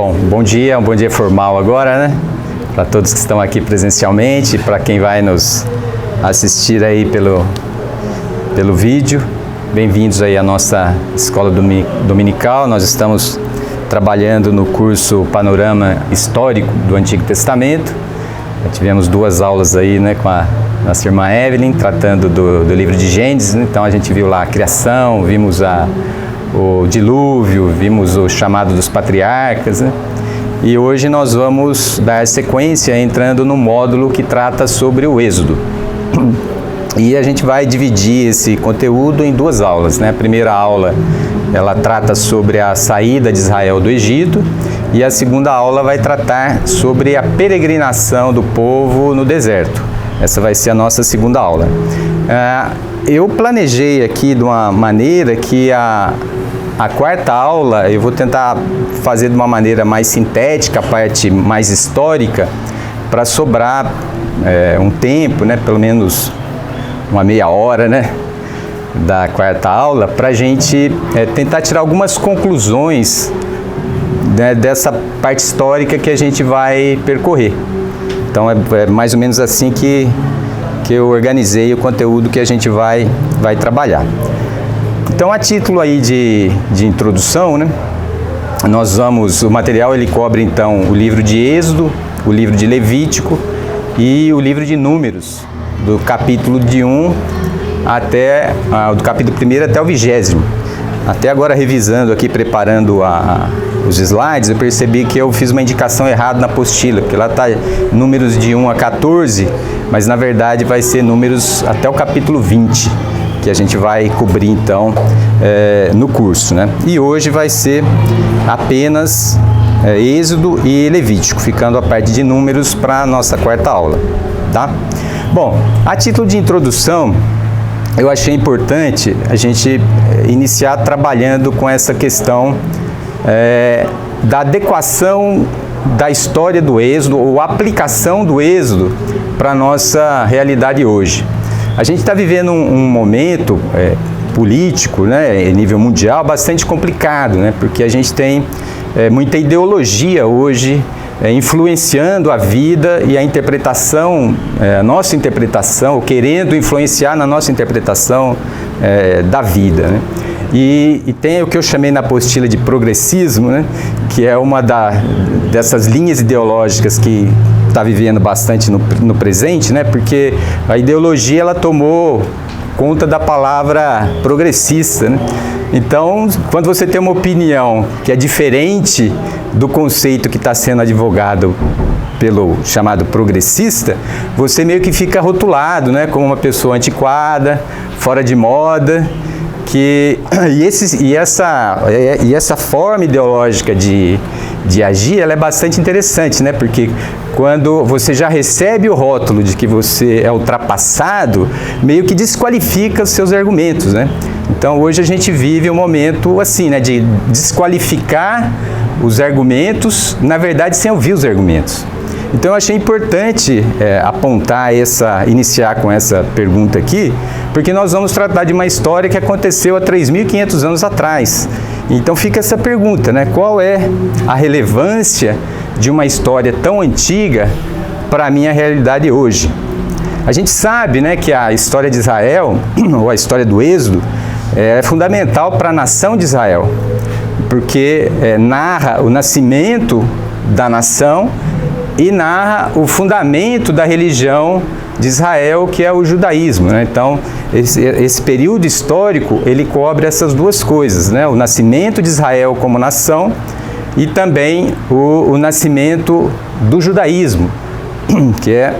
Bom dia, um bom dia formal agora, né? Para todos que estão aqui presencialmente, para quem vai nos assistir aí pelo vídeo. Bem-vindos aí à nossa escola dominical. Nós estamos trabalhando no curso Panorama Histórico do Antigo Testamento. Já tivemos 2 aulas aí, né, com a nossa irmã Evelyn, tratando do livro de Gênesis. Então a gente viu lá a criação, vimos o dilúvio, vimos o chamado dos patriarcas, né? E hoje nós vamos dar sequência entrando no módulo que trata sobre o Êxodo. E a gente vai dividir esse conteúdo em 2 aulas, né? A primeira aula, ela trata sobre a saída de Israel do Egito, e a segunda aula vai tratar sobre a peregrinação do povo no deserto. Essa vai ser a nossa segunda aula. Eu planejei aqui de uma maneira que a quarta aula eu vou tentar fazer de uma maneira mais sintética, a parte mais histórica, para sobrar um tempo, né, pelo menos uma meia hora, né, da quarta aula, para a gente tentar tirar algumas conclusões, né, dessa parte histórica que a gente vai percorrer. Então é mais ou menos assim que eu organizei o conteúdo que a gente vai trabalhar. Então, a título aí de introdução, né, o material ele cobre então o livro de Êxodo, o livro de Levítico e o livro de Números, do capítulo de 1 até, do capítulo 1 até o 20º. Até agora, revisando aqui, preparando os slides, eu percebi que eu fiz uma indicação errada na apostila, porque lá está Números de 1 a 14, mas na verdade vai ser Números até o capítulo 20. Que a gente vai cobrir então no curso, né? E hoje vai ser apenas Êxodo e Levítico, ficando a parte de Números para a nossa quarta aula, tá? Bom, a título de introdução, eu achei importante a gente iniciar trabalhando com essa questão da adequação da história do Êxodo, ou aplicação do Êxodo para a nossa realidade hoje. A gente está vivendo um momento político, né, em nível mundial, bastante complicado, né, porque a gente tem muita ideologia hoje influenciando a vida e a interpretação, a nossa interpretação, ou querendo influenciar na nossa interpretação da vida, né. E tem o que eu chamei na apostila de progressismo, né, que é uma dessas linhas ideológicas que está vivendo bastante no presente, né, porque a ideologia ela tomou conta da palavra progressista, né? Então, quando você tem uma opinião que é diferente do conceito que está sendo advogado pelo chamado progressista, você meio que fica rotulado, né, como uma pessoa antiquada, fora de moda. E essa forma ideológica de agir, ela é bastante interessante, né? Porque quando você já recebe o rótulo de que você é ultrapassado, meio que desqualifica os seus argumentos, né? Então hoje a gente vive um momento assim, né, de desqualificar os argumentos, na verdade sem ouvir os argumentos. Então eu achei importante iniciar com essa pergunta aqui, porque nós vamos tratar de uma história que aconteceu há 3.500 anos atrás. Então fica essa pergunta, né? Qual é a relevância de uma história tão antiga para a minha realidade hoje? A gente sabe, né, que a história de Israel, ou a história do Êxodo, é fundamental para a nação de Israel, porque narra o nascimento da nação e narra o fundamento da religião de Israel, que é o judaísmo, né? Então, esse período histórico, ele cobre essas 2 coisas, né? O nascimento de Israel como nação e também o nascimento do judaísmo, que é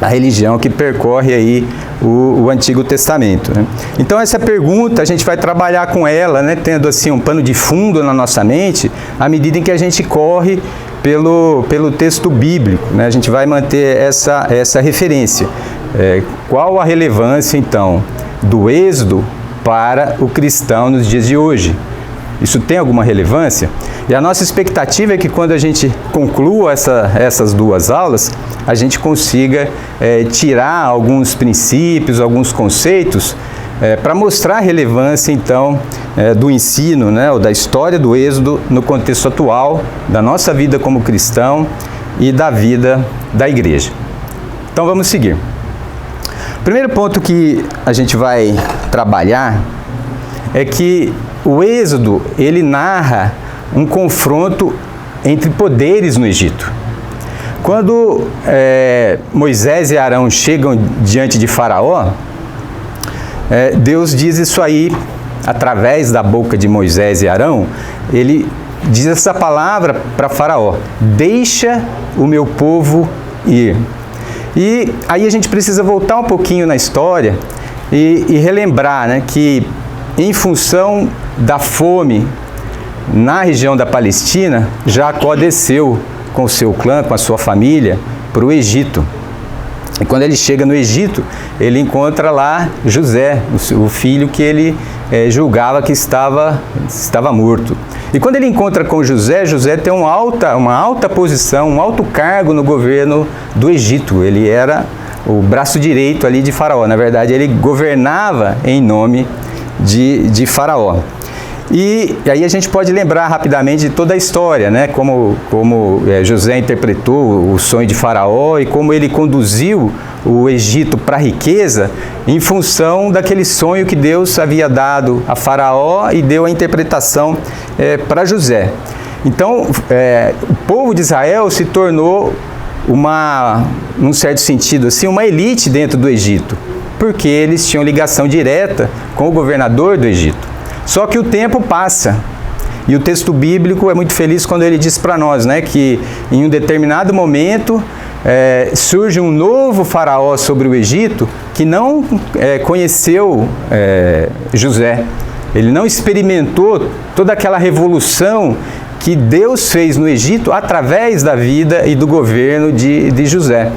a religião que percorre aí o Antigo Testamento, né? Então essa pergunta a gente vai trabalhar com ela, né, tendo assim um pano de fundo na nossa mente, à medida em que a gente corre pelo texto bíblico, né? A gente vai manter essa referência. Qual a relevância então do Êxodo para o cristão nos dias de hoje? Isso tem alguma relevância? E a nossa expectativa é que quando a gente conclua essas 2 aulas, a gente consiga tirar alguns princípios, alguns conceitos para mostrar a relevância, então, do ensino, né, ou da história do Êxodo no contexto atual, da nossa vida como cristão e da vida da igreja. Então, vamos seguir. O primeiro ponto que a gente vai trabalhar é que o Êxodo, ele narra um confronto entre poderes no Egito. Quando Moisés e Arão chegam diante de Faraó, Deus diz isso aí, através da boca de Moisés e Arão, ele diz essa palavra para Faraó: deixa o meu povo ir. E aí a gente precisa voltar um pouquinho na história e relembrar, né, que em função da fome na região da Palestina, Jacó desceu com o seu clã, com a sua família, para o Egito. E quando ele chega no Egito, ele encontra lá José, o filho que ele julgava que estava morto. E quando ele encontra com José, José tem uma alta posição, um alto cargo no governo do Egito. Ele era o braço direito ali de Faraó. Na verdade, ele governava em nome de Faraó. E aí a gente pode lembrar rapidamente de toda a história, né? Como José interpretou o sonho de Faraó e como ele conduziu o Egito para a riqueza em função daquele sonho que Deus havia dado a Faraó e deu a interpretação para José. Então, o povo de Israel se tornou num certo sentido assim, uma elite dentro do Egito, porque eles tinham ligação direta com o governador do Egito. Só que o tempo passa, e o texto bíblico é muito feliz quando ele diz para nós, né, que em um determinado momento surge um novo faraó sobre o Egito que não conheceu José. Ele não experimentou toda aquela revolução que Deus fez no Egito através da vida e do governo de José.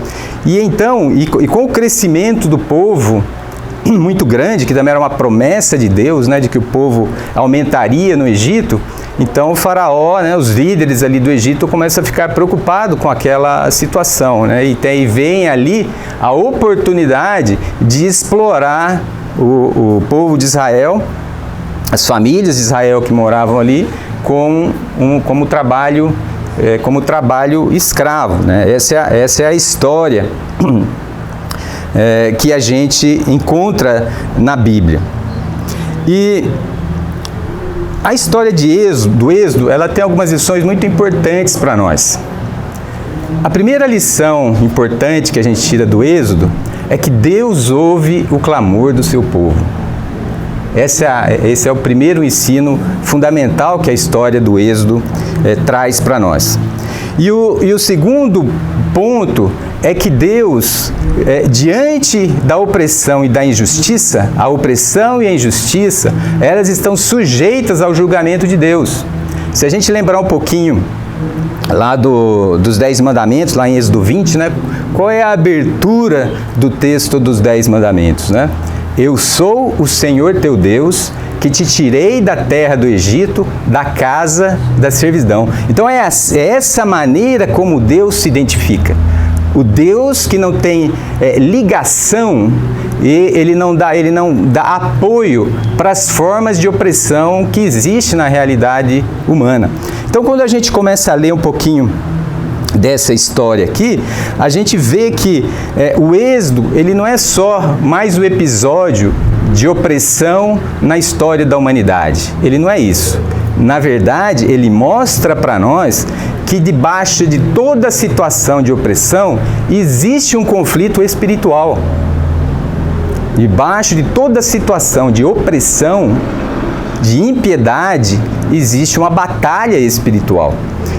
E então, e com o crescimento do povo muito grande, que também era uma promessa de Deus, né, de que o povo aumentaria no Egito, então o faraó, né, os líderes ali do Egito começam a ficar preocupados com aquela situação, né, e vem ali a oportunidade de explorar o povo de Israel, as famílias de Israel que moravam ali, como trabalho escravo, né? Essa é a história que a gente encontra na Bíblia. E a história do Êxodo, ela tem algumas lições muito importantes para nós. A primeira lição importante que a gente tira do Êxodo é que Deus ouve o clamor do seu povo. Esse é o primeiro ensino fundamental que a história do Êxodo traz para nós. E o segundo ponto é que Deus, diante da opressão e da injustiça, a opressão e a injustiça, elas estão sujeitas ao julgamento de Deus. Se a gente lembrar um pouquinho lá dos 10 mandamentos, lá em Êxodo 20, né? Qual é a abertura do texto dos 10 mandamentos, né? Eu sou o Senhor teu Deus, que te tirei da terra do Egito, da casa da servidão. Então é essa maneira como Deus se identifica. O Deus que não tem ligação, e ele não dá apoio para as formas de opressão que existe na realidade humana. Então, quando a gente começa a ler um pouquinho dessa história aqui, a gente vê que o Êxodo, ele não é só mais um episódio de opressão na história da humanidade. Ele não é isso. Na verdade, ele mostra para nós que debaixo de toda situação de opressão existe um conflito espiritual. Debaixo de toda situação de opressão, de impiedade, existe uma batalha espiritual.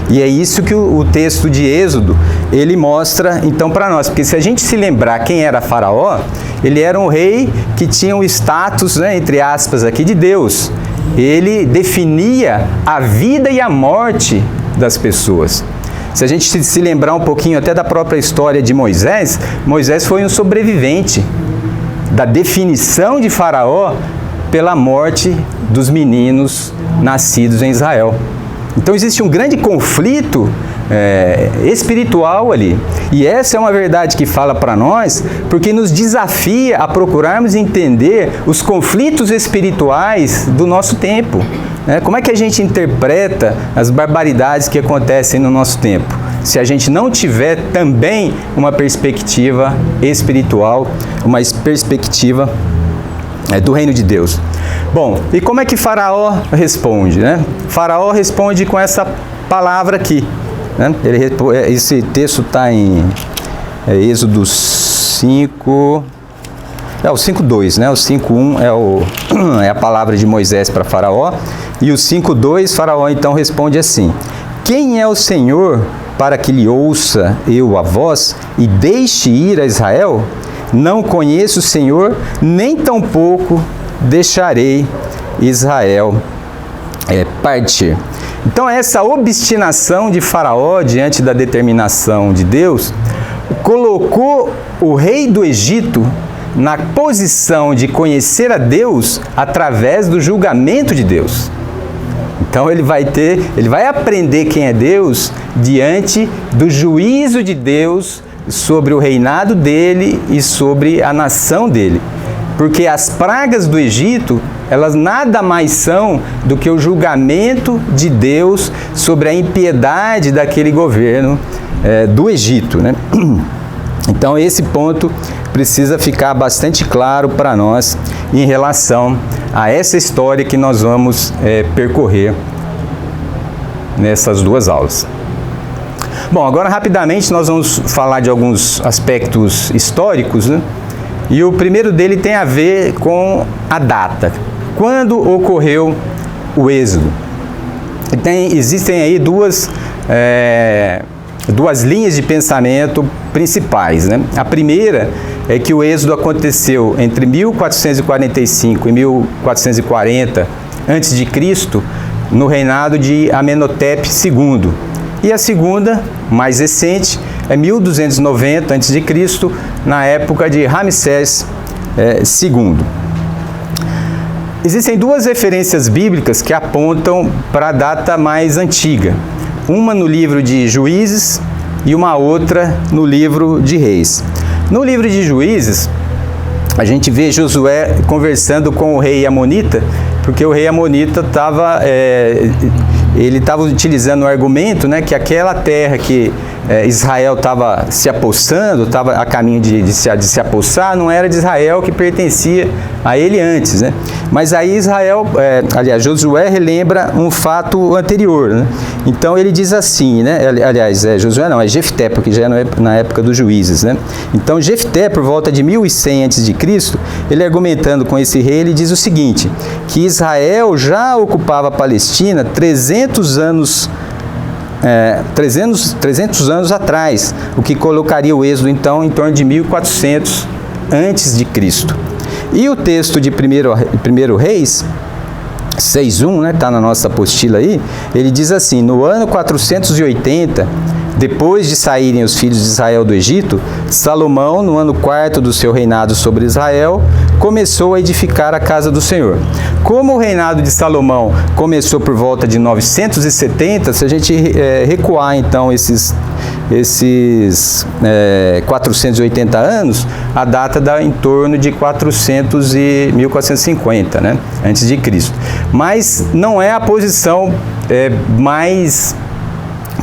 E é isso que o texto de Êxodo, ele mostra então para nós. Porque se a gente se lembrar quem era Faraó, ele era um rei que tinha o status, né, entre aspas, aqui de Deus. Ele definia a vida e a morte das pessoas. Se a gente se lembrar um pouquinho até da própria história de Moisés, Moisés foi um sobrevivente da definição de Faraó pela morte dos meninos nascidos em Israel. Então existe um grande conflito espiritual ali. E essa é uma verdade que fala para nós, porque nos desafia a procurarmos entender os conflitos espirituais do nosso tempo. Como é que a gente interpreta as barbaridades que acontecem no nosso tempo? Se a gente não tiver também uma perspectiva espiritual, uma perspectiva do reino de Deus. Bom, e como é que Faraó responde? Faraó responde com essa palavra aqui. Esse texto está em Êxodo 5, o 5:2, o 5:1 é a palavra de Moisés para Faraó, e o 5:2, Faraó então responde assim: quem é o Senhor para que lhe ouça eu a voz e deixe ir a Israel? Não conheço o Senhor, nem tampouco deixarei Israel partir. Então essa obstinação de Faraó diante da determinação de Deus colocou o rei do Egito na posição de conhecer a Deus através do julgamento de Deus. Então ele vai aprender quem é Deus diante do juízo de Deus sobre o reinado dele e sobre a nação dele. Porque as pragas do Egito, elas nada mais são do que o julgamento de Deus sobre a impiedade daquele governo do Egito, Então esse ponto precisa ficar bastante claro para nós em relação a essa história que nós vamos percorrer nessas duas aulas. Bom, agora rapidamente nós vamos falar de alguns aspectos históricos, E o primeiro dele tem a ver com a data. Quando ocorreu o êxodo? Existem aí duas linhas de pensamento principais, A primeira é que o êxodo aconteceu entre 1445 e 1440 a.C., no reinado de Amenhotep II. E a segunda, mais recente, é 1290 a.C., na época de Ramsés II. Existem duas referências bíblicas que apontam para a data mais antiga. Uma no livro de Juízes e uma outra no livro de Reis. No livro de Juízes, a gente vê Josué conversando com o rei Amonita, porque o rei Amonita estava utilizando o argumento, que aquela terra que Israel estava se apossando, estava a caminho de se apossar, não era de Israel, que pertencia a ele antes, Mas aí Josué relembra um fato anterior, Então ele diz assim, Josué não, é Jefté, porque já é na época dos juízes, Então Jefté, por volta de 1100 a.C., ele argumentando com esse rei, ele diz o seguinte, que Israel já ocupava a Palestina 300 anos atrás, o que colocaria o êxodo então em torno de 1400 antes de Cristo. E o texto de 1 Reis 6:1, está na nossa apostila aí, ele diz assim: no ano 480, depois de saírem os filhos de Israel do Egito, Salomão, no ano 4º do seu reinado sobre Israel, começou a edificar a casa do Senhor. Como o reinado de Salomão começou por volta de 970, se a gente recuar então esses 480 anos, a data dá em torno de 1450, antes de Cristo. Mas não é a posição mais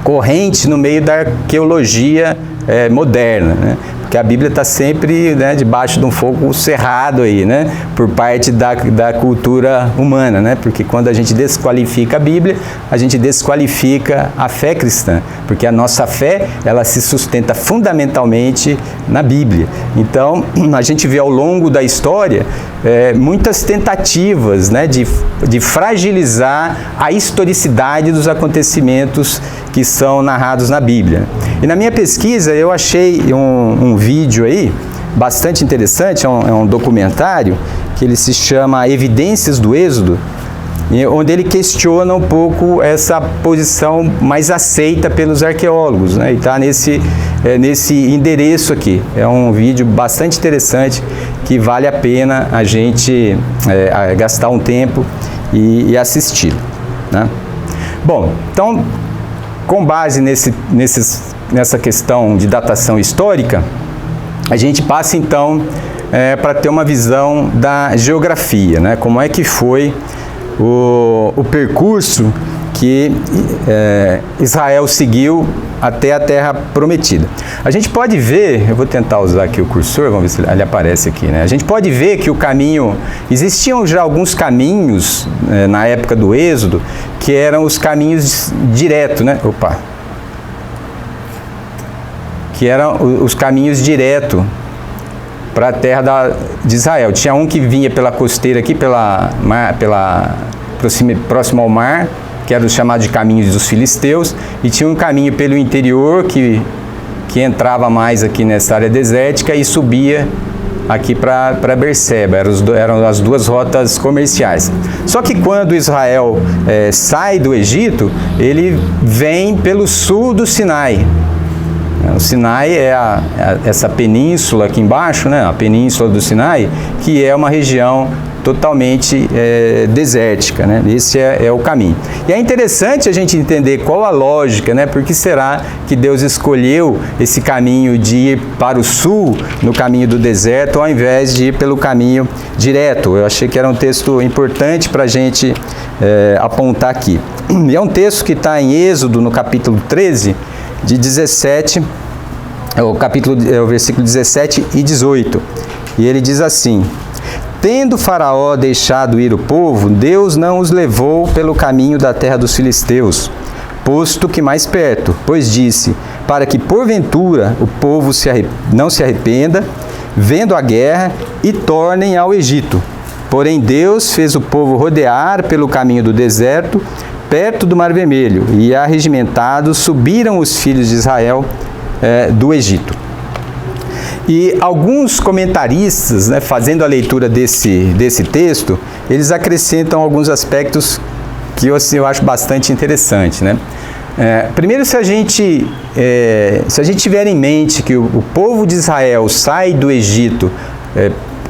corrente no meio da arqueologia moderna, porque a Bíblia está sempre debaixo de um fogo cerrado aí, por parte da cultura humana, porque quando a gente desqualifica a Bíblia, a gente desqualifica a fé cristã, porque a nossa fé, ela se sustenta fundamentalmente na Bíblia. Então, a gente vê ao longo da história muitas tentativas de fragilizar a historicidade dos acontecimentos que são narrados na Bíblia. E na minha pesquisa eu achei um vídeo aí bastante interessante, é um documentário que ele se chama Evidências do Êxodo, onde ele questiona um pouco essa posição mais aceita pelos arqueólogos, e está nesse endereço aqui. É um vídeo bastante interessante que vale a pena a gente gastar um tempo e assistir, Bom, então, com base nessa questão de datação histórica, a gente passa então para ter uma visão da geografia, né? Como é que foi o percurso que Israel seguiu até a Terra Prometida. A gente pode ver, eu vou tentar usar aqui o cursor, vamos ver se ele aparece aqui, né? A gente pode ver que o caminho, existiam já alguns caminhos na época do Êxodo, que eram os caminhos diretos, né? Que eram os caminhos diretos para a terra de Israel. Tinha um que vinha pela costeira aqui, próximo ao mar, que era o chamado de caminho dos filisteus, e tinha um caminho pelo interior que entrava mais aqui nessa área desértica e subia aqui para Berseba. Eram as duas rotas comerciais. Só que quando Israel sai do Egito, ele vem pelo sul do Sinai. O Sinai é essa península aqui embaixo, né? A península do Sinai, que é uma região totalmente desértica, né? Esse é o caminho. E é interessante a gente entender qual a lógica, né? Por que será que Deus escolheu esse caminho de ir para o sul, no caminho do deserto, ao invés de ir pelo caminho direto? Eu achei que era um texto importante para a gente apontar aqui. E é um texto que está em Êxodo, no capítulo 13, de 17, o versículo 17 e 18. E ele diz assim: tendo Faraó deixado ir o povo, Deus não os levou pelo caminho da terra dos filisteus, posto que mais perto, pois disse, para que porventura o povo não se arrependa, vendo a guerra, e tornem ao Egito. Porém Deus fez o povo rodear pelo caminho do deserto, perto do Mar Vermelho, e arregimentados subiram os filhos de Israel do Egito. E alguns comentaristas, né, fazendo a leitura desse texto, eles acrescentam alguns aspectos que eu acho bastante interessante, né? Primeiro, se a gente tiver em mente que o povo de Israel sai do Egito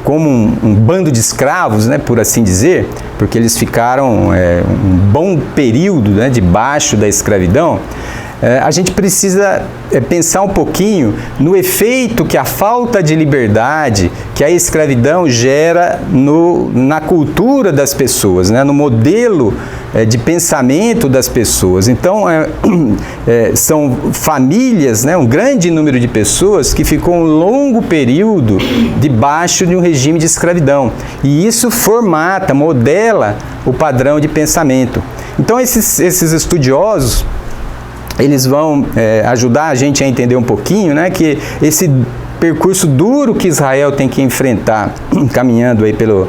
como um bando de escravos, né, por assim dizer, porque eles ficaram um bom período, né, debaixo da escravidão, a gente precisa pensar um pouquinho no efeito que a falta de liberdade, que a escravidão gera na cultura das pessoas, né? No modelo de pensamento das pessoas. Então, são famílias, né? Um grande número de pessoas que ficou um longo período debaixo de um regime de escravidão. E isso modela o padrão de pensamento. Então, esses estudiosos, eles vão ajudar a gente a entender um pouquinho, né, que esse percurso duro que Israel tem que enfrentar, caminhando aí pelo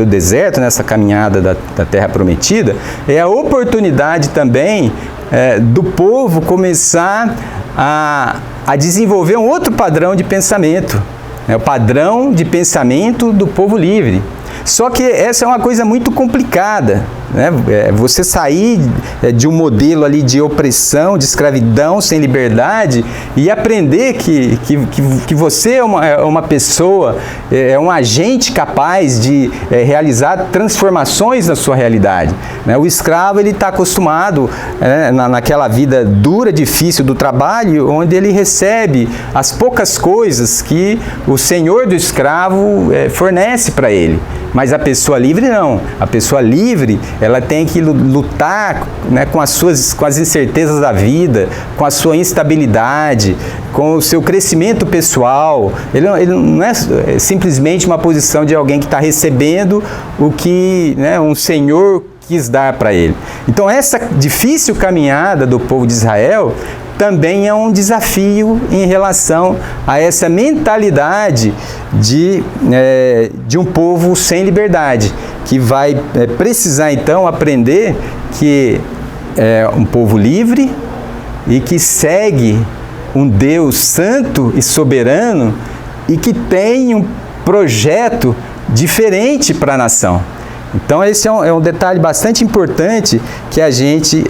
deserto, nessa caminhada da Terra Prometida, é a oportunidade também do povo começar a desenvolver um outro padrão de pensamento, o padrão de pensamento do povo livre. Só que essa é uma coisa muito complicada, né? Você sair de um modelo ali de opressão, de escravidão, sem liberdade, e aprender que você é uma pessoa, um agente capaz de realizar transformações na sua realidade, né? O escravo, ele está acostumado naquela vida dura, difícil do trabalho, onde ele recebe as poucas coisas que o senhor do escravo fornece para ele. Mas a pessoa livre não. A pessoa livre, ela tem que lutar, né, com as incertezas da vida, com a sua instabilidade, com o seu crescimento pessoal. Ele não é simplesmente uma posição de alguém que está recebendo o que, né, um senhor quis dar para ele. Então, essa difícil caminhada do povo de Israel também é um desafio em relação a essa mentalidade de um povo sem liberdade, que vai precisar então aprender que é um povo livre e que segue um Deus santo e soberano e que tem um projeto diferente para a nação. Então, esse é um detalhe bastante importante que a gente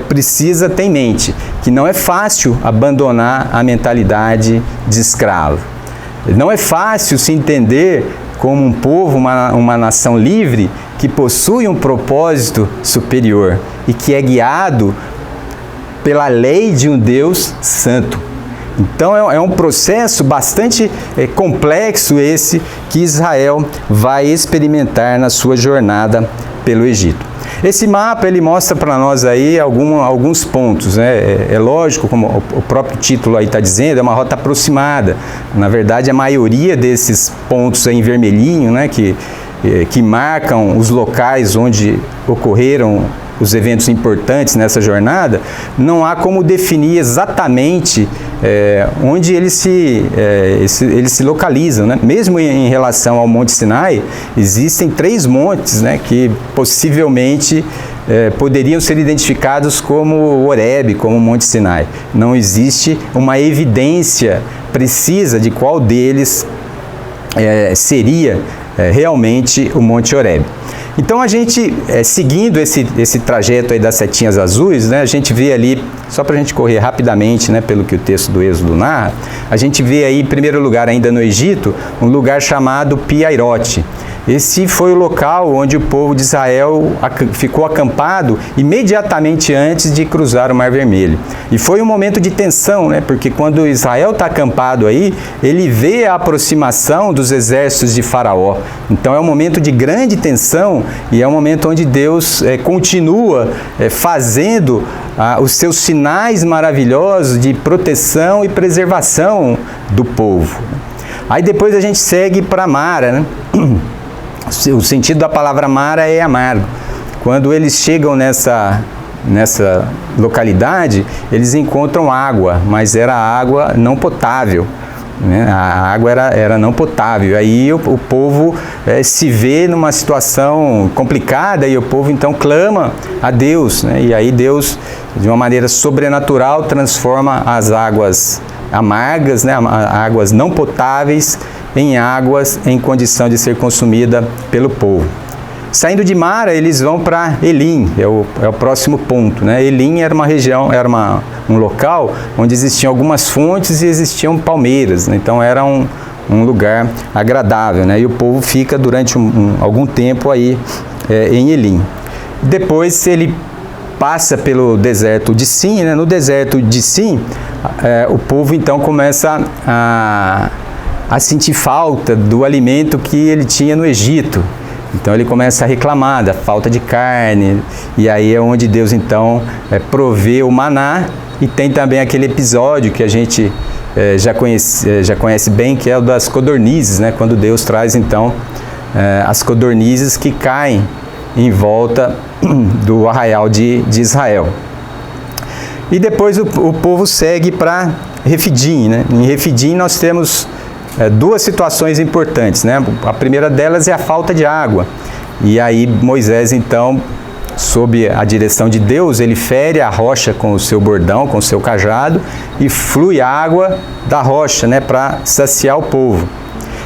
precisa ter em mente, que não é fácil abandonar a mentalidade de escravo. Não é fácil se entender como um povo, uma nação livre, que possui um propósito superior e que é guiado pela lei de um Deus santo. Então é um processo bastante complexo esse que Israel vai experimentar na sua jornada pelo Egito. Esse mapa ele mostra para nós aí alguns pontos, né? É lógico, como o próprio título aí está dizendo, é uma rota aproximada. Na verdade, a maioria desses pontos aí em vermelhinho, né, que marcam os locais onde ocorreram os eventos importantes nessa jornada, não há como definir exatamente onde eles se localizam, né? Mesmo em relação ao Monte Sinai, existem 3 montes, né, que possivelmente poderiam ser identificados como Horebe, como Monte Sinai. Não existe uma evidência precisa de qual deles seria realmente o Monte Horebe. Então a gente, seguindo esse trajeto aí das setinhas azuis, né, a gente vê ali, só para a gente correr rapidamente, né, pelo que o texto do Êxodo narra, a gente vê aí, em primeiro lugar, ainda no Egito, um lugar chamado Pi-Hairote. Esse foi o local onde o povo de Israel ficou acampado imediatamente antes de cruzar o Mar Vermelho. E foi um momento de tensão, né? Porque quando Israel está acampado aí, ele vê a aproximação dos exércitos de Faraó. Então é um momento de grande tensão e é um momento onde Deus continua fazendo os seus sinais maravilhosos de proteção e preservação do povo. Aí depois a gente segue para Mara, né? O sentido da palavra Mara é amargo. Quando eles chegam nessa localidade, eles encontram água, mas era água não potável, né? A água era não potável. Aí o povo se vê numa situação complicada e o povo então clama a Deus, né? E aí Deus, de uma maneira sobrenatural, transforma as águas amargas, né? Águas não potáveis, em águas em condição de ser consumida pelo povo. Saindo de Mara, eles vão para Elim, é o próximo ponto, né? Elim era uma região, um local onde existiam algumas fontes e existiam palmeiras, né? Então era um lugar agradável, né? E o povo fica durante algum tempo aí em Elim. Depois ele passa pelo deserto de Sim, né? No deserto de Sim, o povo então começa a sentir falta do alimento que ele tinha no Egito. Então ele começa a reclamar da falta de carne, e aí é onde Deus então provê o maná, e tem também aquele episódio que a gente já conhece bem, que é o das codornizes, né? Quando Deus traz então as codornizes que caem em volta do arraial de Israel. E depois o povo segue para Refidim, né? Em Refidim nós temos 2 situações importantes, né? A primeira delas é a falta de água. E aí Moisés, então, sob a direção de Deus, ele fere a rocha com o seu bordão, com o seu cajado, e flui água da rocha, né, para saciar o povo.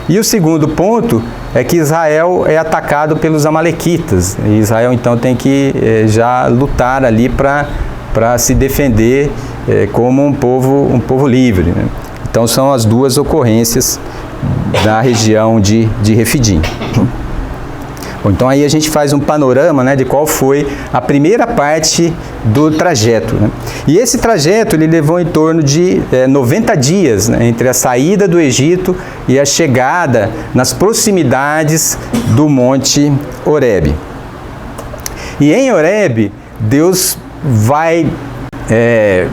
E o segundo ponto é que Israel é atacado pelos amalequitas. E Israel, então, tem que já lutar ali para se defender como um povo livre, né? Então são as 2 ocorrências da região de Refidim. Bom, então aí a gente faz um panorama, né, de qual foi a primeira parte do trajeto, né? E esse trajeto ele levou em torno de 90 dias, né, entre a saída do Egito e a chegada nas proximidades do Monte Horebe. E em Horebe, Deus vai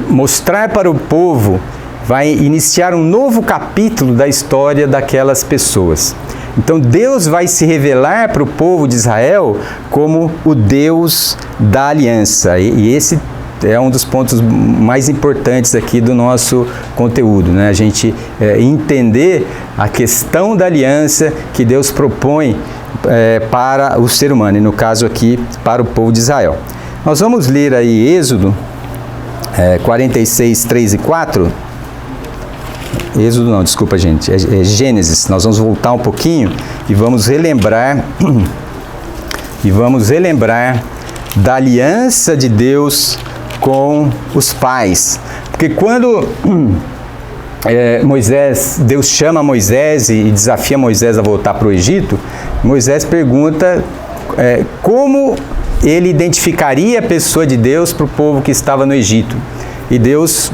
mostrar para o povo, vai iniciar um novo capítulo da história daquelas pessoas. Então Deus vai se revelar para o povo de Israel como o Deus da aliança. E esse é um dos pontos mais importantes aqui do nosso conteúdo, né? A gente entender a questão da aliança que Deus propõe para o ser humano, e no caso aqui para o povo de Israel. Nós vamos ler aí Êxodo 46, 3 e 4. Êxodo não, desculpa gente, é Gênesis. Nós vamos voltar um pouquinho e vamos relembrar da aliança de Deus com os pais. Porque quando Deus chama Moisés e desafia Moisés a voltar para o Egito, Moisés pergunta como ele identificaria a pessoa de Deus para o povo que estava no Egito. E Deus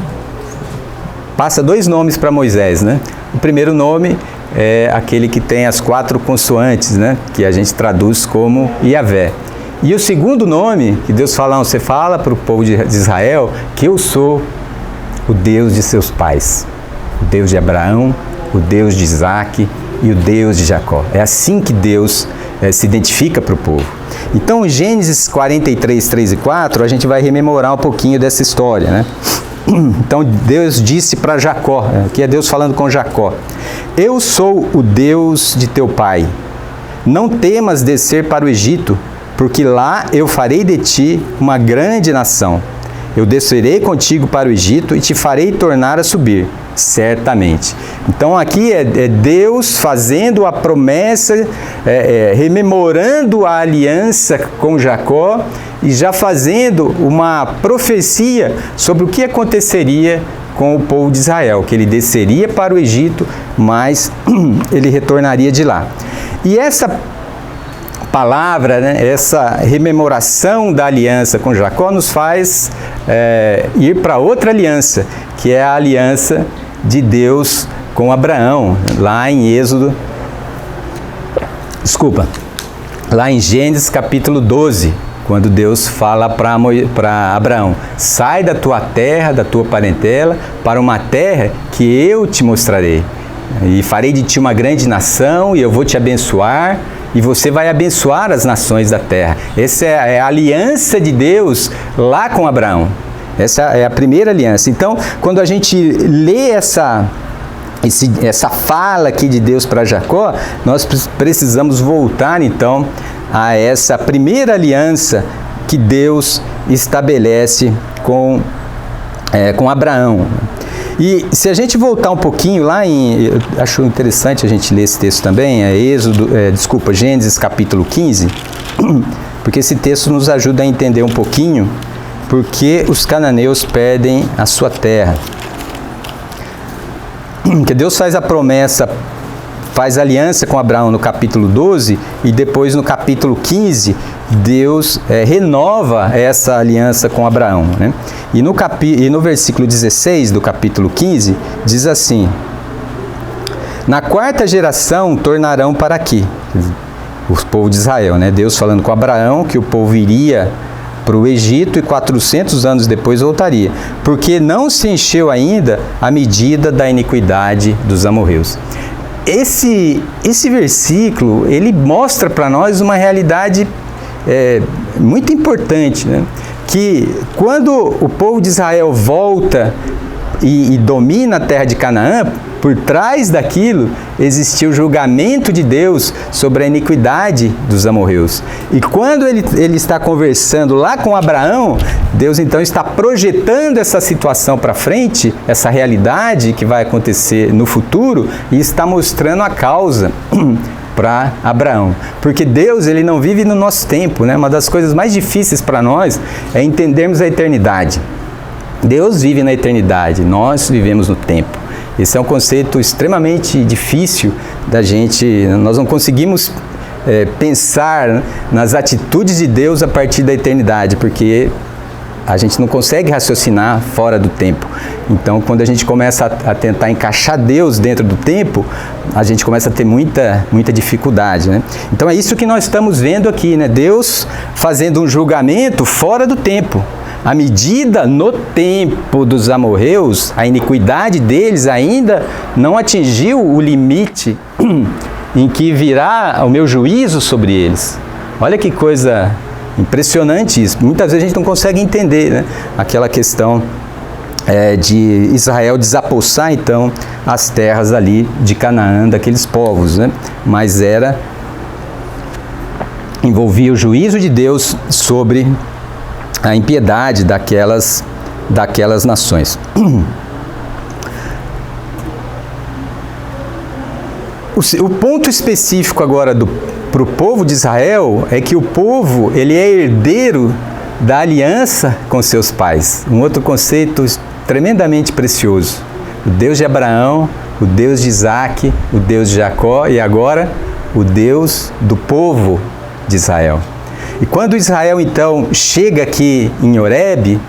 passa 2 nomes para Moisés, né? O primeiro nome é aquele que tem as 4 consoantes, né? Que a gente traduz como Yahvé. E o segundo nome que Deus fala, você fala para o povo de Israel que eu sou o Deus de seus pais, o Deus de Abraão, o Deus de Isaac e o Deus de Jacó. É assim que Deus se identifica para o povo. Então, em Gênesis 43, 3 e 4, a gente vai rememorar um pouquinho dessa história, né? Então, Deus disse para Jacó, aqui é Deus falando com Jacó: eu sou o Deus de teu pai, não temas descer para o Egito, porque lá eu farei de ti uma grande nação. Eu descerei contigo para o Egito e te farei tornar a subir, certamente. Então aqui é Deus fazendo a promessa, rememorando a aliança com Jacó e já fazendo uma profecia sobre o que aconteceria com o povo de Israel, que ele desceria para o Egito, mas ele retornaria de lá. E essa palavra, né, essa rememoração da aliança com Jacó nos faz ir para outra aliança, que é a aliança de Deus com Abraão, lá em lá em Gênesis capítulo 12, quando Deus fala para Abraão: sai da tua terra, da tua parentela, para uma terra que eu te mostrarei, e farei de ti uma grande nação, e eu vou te abençoar, e você vai abençoar as nações da terra. Essa é a aliança de Deus lá com Abraão. Essa é a primeira aliança. Então, quando a gente lê essa fala aqui de Deus para Jacó, nós precisamos voltar, então, a essa primeira aliança que Deus estabelece com Abraão. E se a gente voltar um pouquinho lá eu acho interessante a gente ler esse texto também, Gênesis capítulo 15, porque esse texto nos ajuda a entender um pouquinho porque os cananeus perdem a sua terra. Que Deus faz a promessa, faz aliança com Abraão no capítulo 12 e depois no capítulo 15 Deus renova essa aliança com Abraão, né? E no versículo 16 do capítulo 15 diz assim: na 4ª geração tornarão para aqui, o povo de Israel, né? Deus falando com Abraão que o povo iria para o Egito e 400 anos depois voltaria, porque não se encheu ainda a medida da iniquidade dos amorreus. Esse versículo, ele mostra para nós uma realidade muito importante, né? Que quando o povo de Israel volta e domina a terra de Canaã, por trás daquilo existia o julgamento de Deus sobre a iniquidade dos amorreus. E quando ele está conversando lá com Abraão, Deus então está projetando essa situação para frente, essa realidade que vai acontecer no futuro, e está mostrando a causa para Abraão. Porque Deus, ele não vive no nosso tempo, né? Uma das coisas mais difíceis para nós é entendermos a eternidade. Deus vive na eternidade, nós vivemos no tempo. Esse é um conceito extremamente difícil da gente, nós não conseguimos pensar nas atitudes de Deus a partir da eternidade, porque a gente não consegue raciocinar fora do tempo. Então, quando a gente começa a tentar encaixar Deus dentro do tempo, a gente começa a ter muita dificuldade, né? Então, é isso que nós estamos vendo aqui, né? Deus fazendo um julgamento fora do tempo. A medida no tempo dos amorreus, a iniquidade deles ainda não atingiu o limite em que virá o meu juízo sobre eles. Olha que coisa impressionante isso. Muitas vezes a gente não consegue entender, né? Aquela questão de Israel desapossar então as terras ali de Canaã, daqueles povos, né? Mas envolvia o juízo de Deus sobre a impiedade daquelas nações. O ponto específico agora para o povo de Israel é que o povo, ele é herdeiro da aliança com seus pais. Um outro conceito tremendamente precioso. O Deus de Abraão, o Deus de Isaac, o Deus de Jacó e agora o Deus do povo de Israel. E quando Israel então chega aqui em Horebe,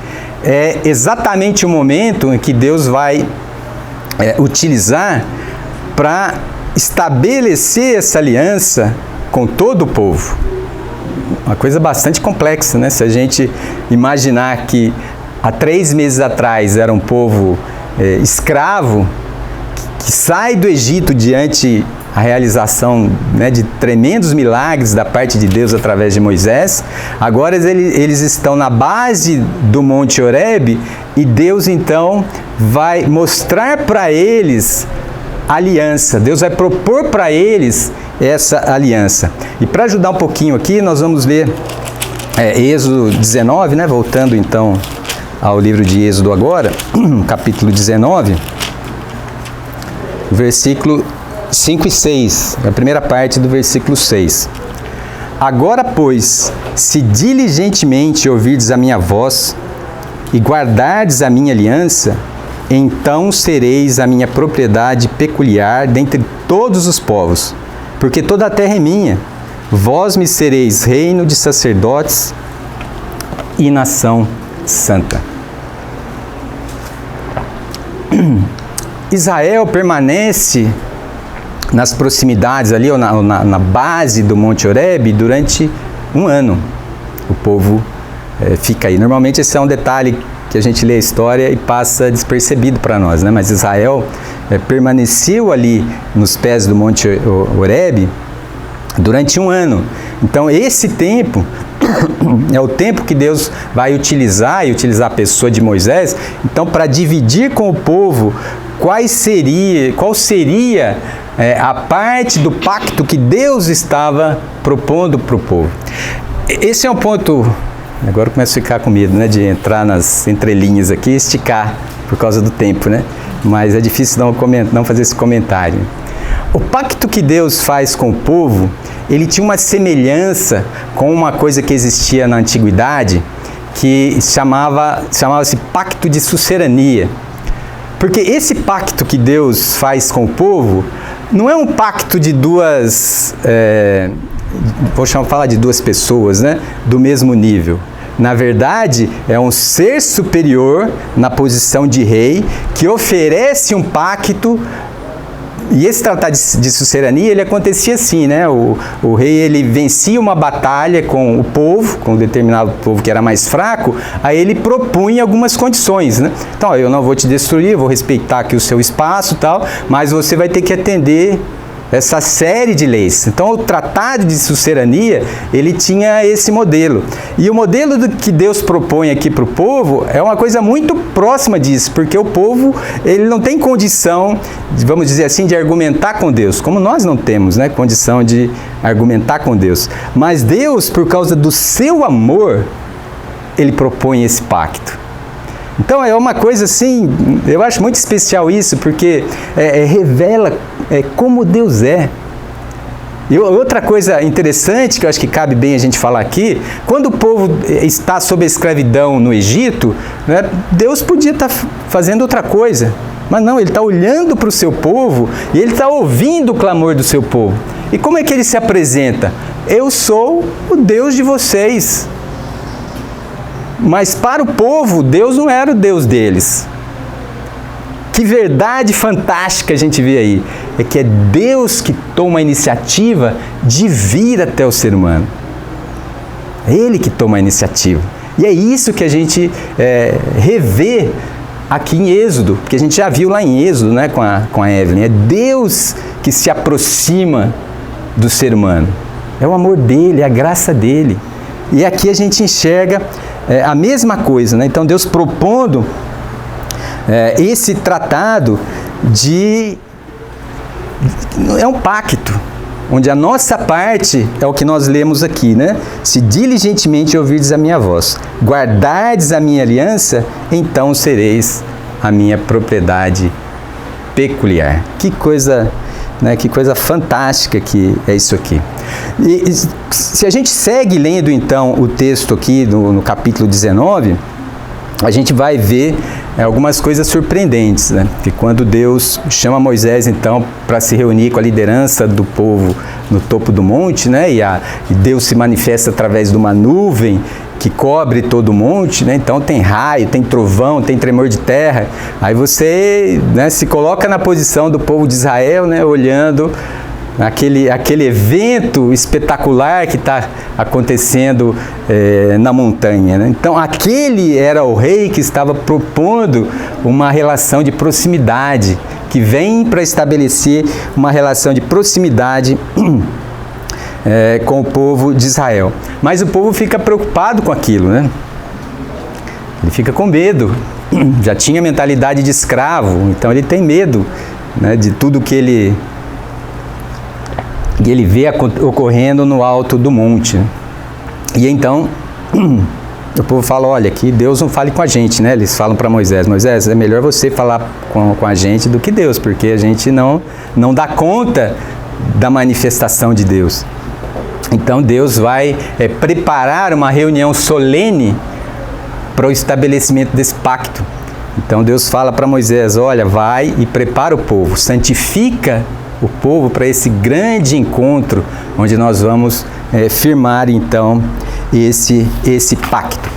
é exatamente o momento em que Deus vai utilizar para estabelecer essa aliança com todo o povo. Uma coisa bastante complexa, né? Se a gente imaginar que há 3 meses atrás era um povo escravo, que sai do Egito diante a realização, né, de tremendos milagres da parte de Deus através de Moisés. Agora eles estão na base do Monte Horebe e Deus então vai mostrar para eles a aliança. Deus vai propor para eles essa aliança. E para ajudar um pouquinho aqui, nós vamos ler Êxodo 19, né, voltando então ao livro de Êxodo agora, capítulo 19, versículo 5 e 6, a primeira parte do versículo 6. Agora, pois, se diligentemente ouvirdes a minha voz e guardardes a minha aliança, então sereis a minha propriedade peculiar dentre todos os povos, porque toda a terra é minha. Vós me sereis reino de sacerdotes e nação santa. Israel permanece nas proximidades ali, ou na base do Monte Horebe, durante 1 ano. O povo fica aí. Normalmente esse é um detalhe que a gente lê a história e passa despercebido para nós, né? Mas Israel permaneceu ali nos pés do Monte Horebe durante 1 ano. Então esse tempo é o tempo que Deus vai utilizar, e utilizar a pessoa de Moisés, então, para dividir com o povo qual seria a parte do pacto que Deus estava propondo para o povo. Esse é um ponto, agora eu começo a ficar com medo, né, de entrar nas entrelinhas aqui e esticar por causa do tempo, né? Mas é difícil não fazer esse comentário. O pacto que Deus faz com o povo, ele tinha uma semelhança com uma coisa que existia na antiguidade, que chamava-se pacto de sucerania. Porque esse pacto que Deus faz com o povo não é um pacto de duas, falar de duas pessoas, né, do mesmo nível. Na verdade, é um ser superior na posição de rei que oferece um pacto. E esse tratado de sucerania, ele acontecia assim, né? O rei, ele vencia uma batalha com o povo, com um determinado povo que era mais fraco, aí ele propunha algumas condições, né? Então, eu não vou te destruir, eu vou respeitar aqui o seu espaço e tal, mas você vai ter que atender essa série de leis. Então, o tratado de sucerania, ele tinha esse modelo. E o modelo que Deus propõe aqui para o povo é uma coisa muito próxima disso, porque o povo, ele não tem condição, vamos dizer assim, de argumentar com Deus, como nós não temos, né, condição de argumentar com Deus. Mas Deus, por causa do seu amor, ele propõe esse pacto. Então é uma coisa assim, eu acho muito especial isso, porque revela como Deus é. E outra coisa interessante, que eu acho que cabe bem a gente falar aqui, quando o povo está sob a escravidão no Egito, né, Deus podia estar fazendo outra coisa, mas não, ele está olhando para o seu povo e ele está ouvindo o clamor do seu povo. E como é que ele se apresenta? Eu sou o Deus de vocês. Mas para o povo, Deus não era o Deus deles. Que verdade fantástica a gente vê aí. É que é Deus que toma a iniciativa de vir até o ser humano. É Ele que toma a iniciativa. E é isso que a gente revê aqui em Êxodo, porque a gente já viu lá em Êxodo, né, com a Evelyn. É Deus que se aproxima do ser humano. É o amor dele, é a graça dele. E aqui a gente enxerga a mesma coisa, né? Então Deus propondo esse tratado é um pacto, onde a nossa parte é o que nós lemos aqui, né? Se diligentemente ouvirdes a minha voz, guardardes a minha aliança, então sereis a minha propriedade peculiar. Que coisa, né? Que coisa fantástica que é isso aqui. E se a gente segue lendo então o texto aqui no capítulo 19, a gente vai ver algumas coisas surpreendentes, né? Que quando Deus chama Moisés então para se reunir com a liderança do povo no topo do monte, né? E Deus se manifesta através de uma nuvem que cobre todo o monte, né? Então tem raio, tem trovão, tem tremor de terra. Aí você, né, se coloca na posição do povo de Israel, né, olhando aquele evento espetacular que está acontecendo na montanha, né? Então aquele era o rei que estava propondo uma relação de proximidade, que vem para estabelecer uma relação de proximidade com o povo de Israel. Mas o povo fica preocupado com aquilo, né? Ele fica com medo. Já tinha mentalidade de escravo, então ele tem medo, né, de tudo que ele vê ocorrendo no alto do monte. E então o povo fala, olha, que Deus não fale com a gente, né? Eles falam para Moisés, Moisés, é melhor você falar com a gente do que Deus, porque a gente não dá conta da manifestação de Deus. Então Deus vai preparar uma reunião solene para o estabelecimento desse pacto. Então Deus fala para Moisés, olha, vai e prepara o povo, santifica o povo para esse grande encontro, onde nós vamos firmar então esse pacto.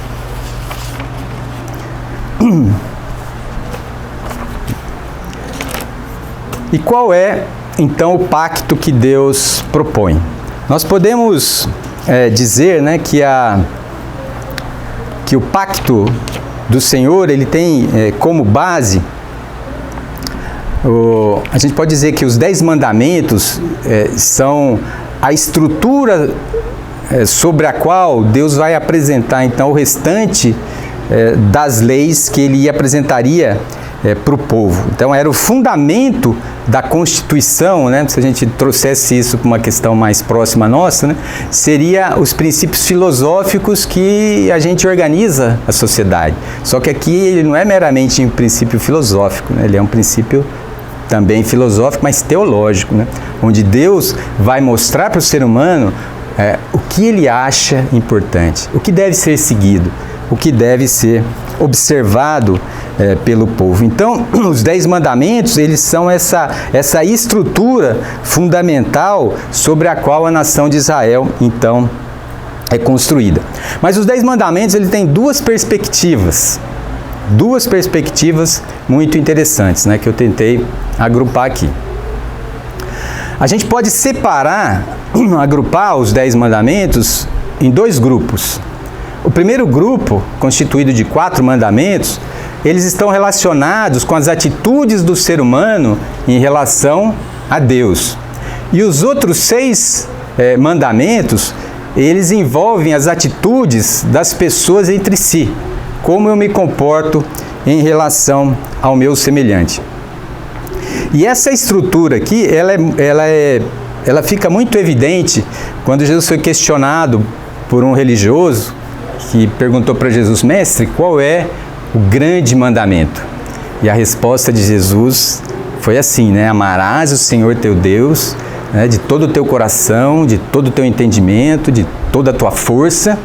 E qual é então o pacto que Deus propõe? Nós podemos dizer, né, que o pacto do Senhor, ele tem como base, a gente pode dizer que os 10 mandamentos são a estrutura sobre a qual Deus vai apresentar então o restante das leis que ele apresentaria para o povo. Então era o fundamento da Constituição, né? Se a gente trouxesse isso para uma questão mais próxima nossa, né? Seria os princípios filosóficos que a gente organiza a sociedade. Só que aqui ele não é meramente um princípio filosófico, né? Ele é um princípio também filosófico, mas teológico, né? Onde Deus vai mostrar para o ser humano o que ele acha importante, o que deve ser seguido, o que deve ser observado pelo povo. Então, os 10 mandamentos, eles são essa estrutura fundamental sobre a qual a nação de Israel, então, é construída. Mas os 10 mandamentos, ele tem duas perspectivas muito interessantes, né, que eu tentei agrupar aqui. A gente pode agrupar os 10 mandamentos em 2 grupos. O primeiro grupo, constituído de 4 mandamentos, eles estão relacionados com as atitudes do ser humano em relação a Deus. E os outros 6 mandamentos, eles envolvem as atitudes das pessoas entre si. Como eu me comporto em relação ao meu semelhante. E essa estrutura aqui, ela fica muito evidente quando Jesus foi questionado por um religioso que perguntou para Jesus, mestre, qual é o grande mandamento? E a resposta de Jesus foi assim, né? Amarás o Senhor teu Deus, né, de todo o teu coração, de todo o teu entendimento, de toda a tua força,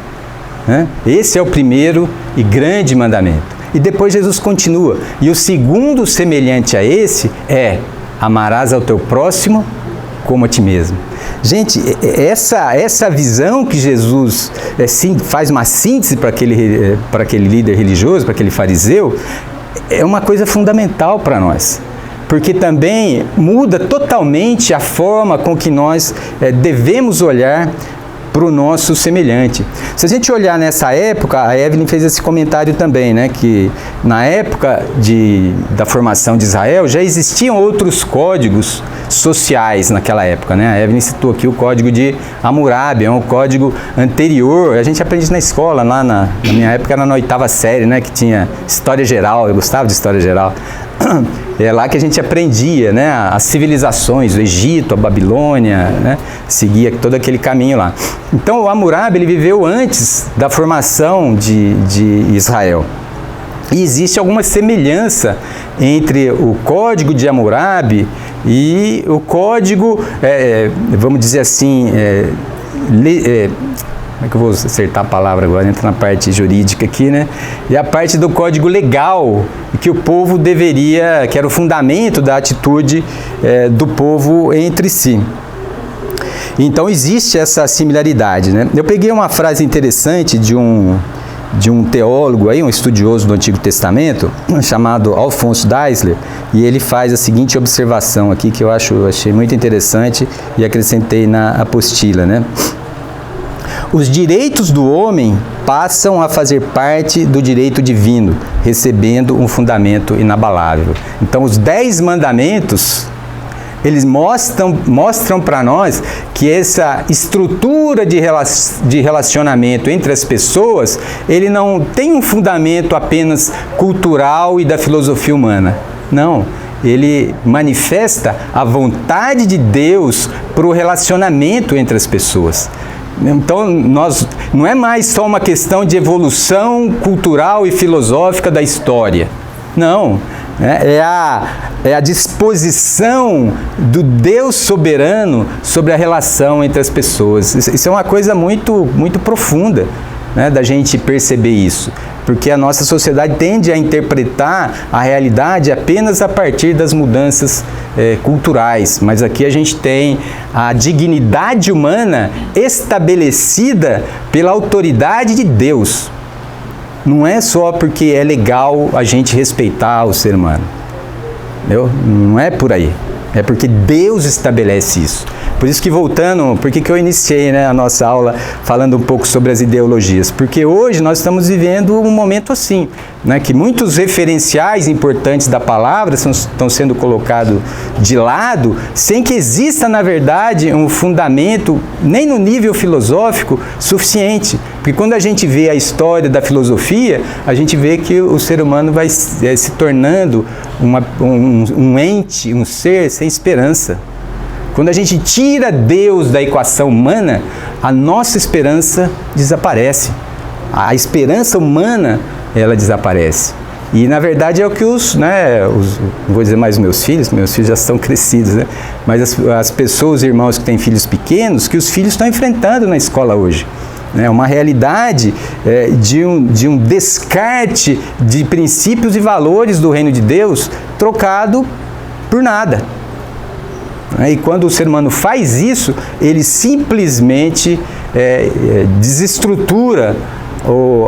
né? Esse é o primeiro e grande mandamento. E depois Jesus continua, e o segundo semelhante a esse é, amarás ao teu próximo como a ti mesmo. Gente, essa visão que Jesus faz uma síntese para aquele líder religioso, para aquele fariseu, é uma coisa fundamental para nós. Porque também muda totalmente a forma com que nós devemos olhar para o nosso semelhante. Se a gente olhar nessa época, a Evelyn fez esse comentário também, né, que na época da formação de Israel já existiam outros códigos sociais naquela época, né? A Evelyn citou aqui o código de Hammurabi, é um código anterior, a gente aprende na escola, lá na minha época era na 8ª série, né, que tinha história geral, eu gostava de história geral. É lá que a gente aprendia, né, as civilizações, o Egito, a Babilônia, né, seguia todo aquele caminho lá. Então o Hammurabi, ele viveu antes da formação de Israel. E existe alguma semelhança entre o código de Hammurabi e o código, vamos dizer assim, como é que eu vou acertar a palavra agora? Entra na parte jurídica aqui, né? E a parte do código legal, que o povo deveria, que era o fundamento da atitude do povo entre si. Então existe essa similaridade, né? Eu peguei uma frase interessante de um teólogo, aí, um estudioso do Antigo Testamento, chamado Alphonse Daisler, e ele faz a seguinte observação aqui, que eu achei muito interessante e acrescentei na apostila, né? Os direitos do homem passam a fazer parte do direito divino, recebendo um fundamento inabalável. Então, os 10 mandamentos, eles mostram para nós que essa estrutura de relacionamento entre as pessoas, ele não tem um fundamento apenas cultural e da filosofia humana. Não, ele manifesta a vontade de Deus para o relacionamento entre as pessoas. Então, não é mais só uma questão de evolução cultural e filosófica da história. Não, é a disposição do Deus soberano sobre a relação entre as pessoas. Isso é uma coisa muito, muito profunda, né, da gente perceber isso. Porque a nossa sociedade tende a interpretar a realidade apenas a partir das mudanças culturais. Mas aqui a gente tem a dignidade humana estabelecida pela autoridade de Deus. Não é só porque é legal a gente respeitar o ser humano. Entendeu? Não é por aí. É porque Deus estabelece isso. Por isso que voltando, por que eu iniciei, né, a nossa aula falando um pouco sobre as ideologias? Porque hoje nós estamos vivendo um momento assim, né, que muitos referenciais importantes da palavra estão sendo colocados de lado, sem que exista, na verdade, um fundamento, nem no nível filosófico, suficiente. Porque quando a gente vê a história da filosofia, a gente vê que o ser humano vai se tornando um ente, um ser sem esperança. Quando a gente tira Deus da equação humana, a nossa esperança desaparece. A esperança humana, ela desaparece. E, na verdade, é o que não vou dizer mais meus filhos já estão crescidos, né? Mas as pessoas, irmãos que têm filhos pequenos, que os filhos estão enfrentando na escola hoje. É uma realidade de um descarte de princípios e valores do reino de Deus trocado por nada. E quando o ser humano faz isso, ele simplesmente desestrutura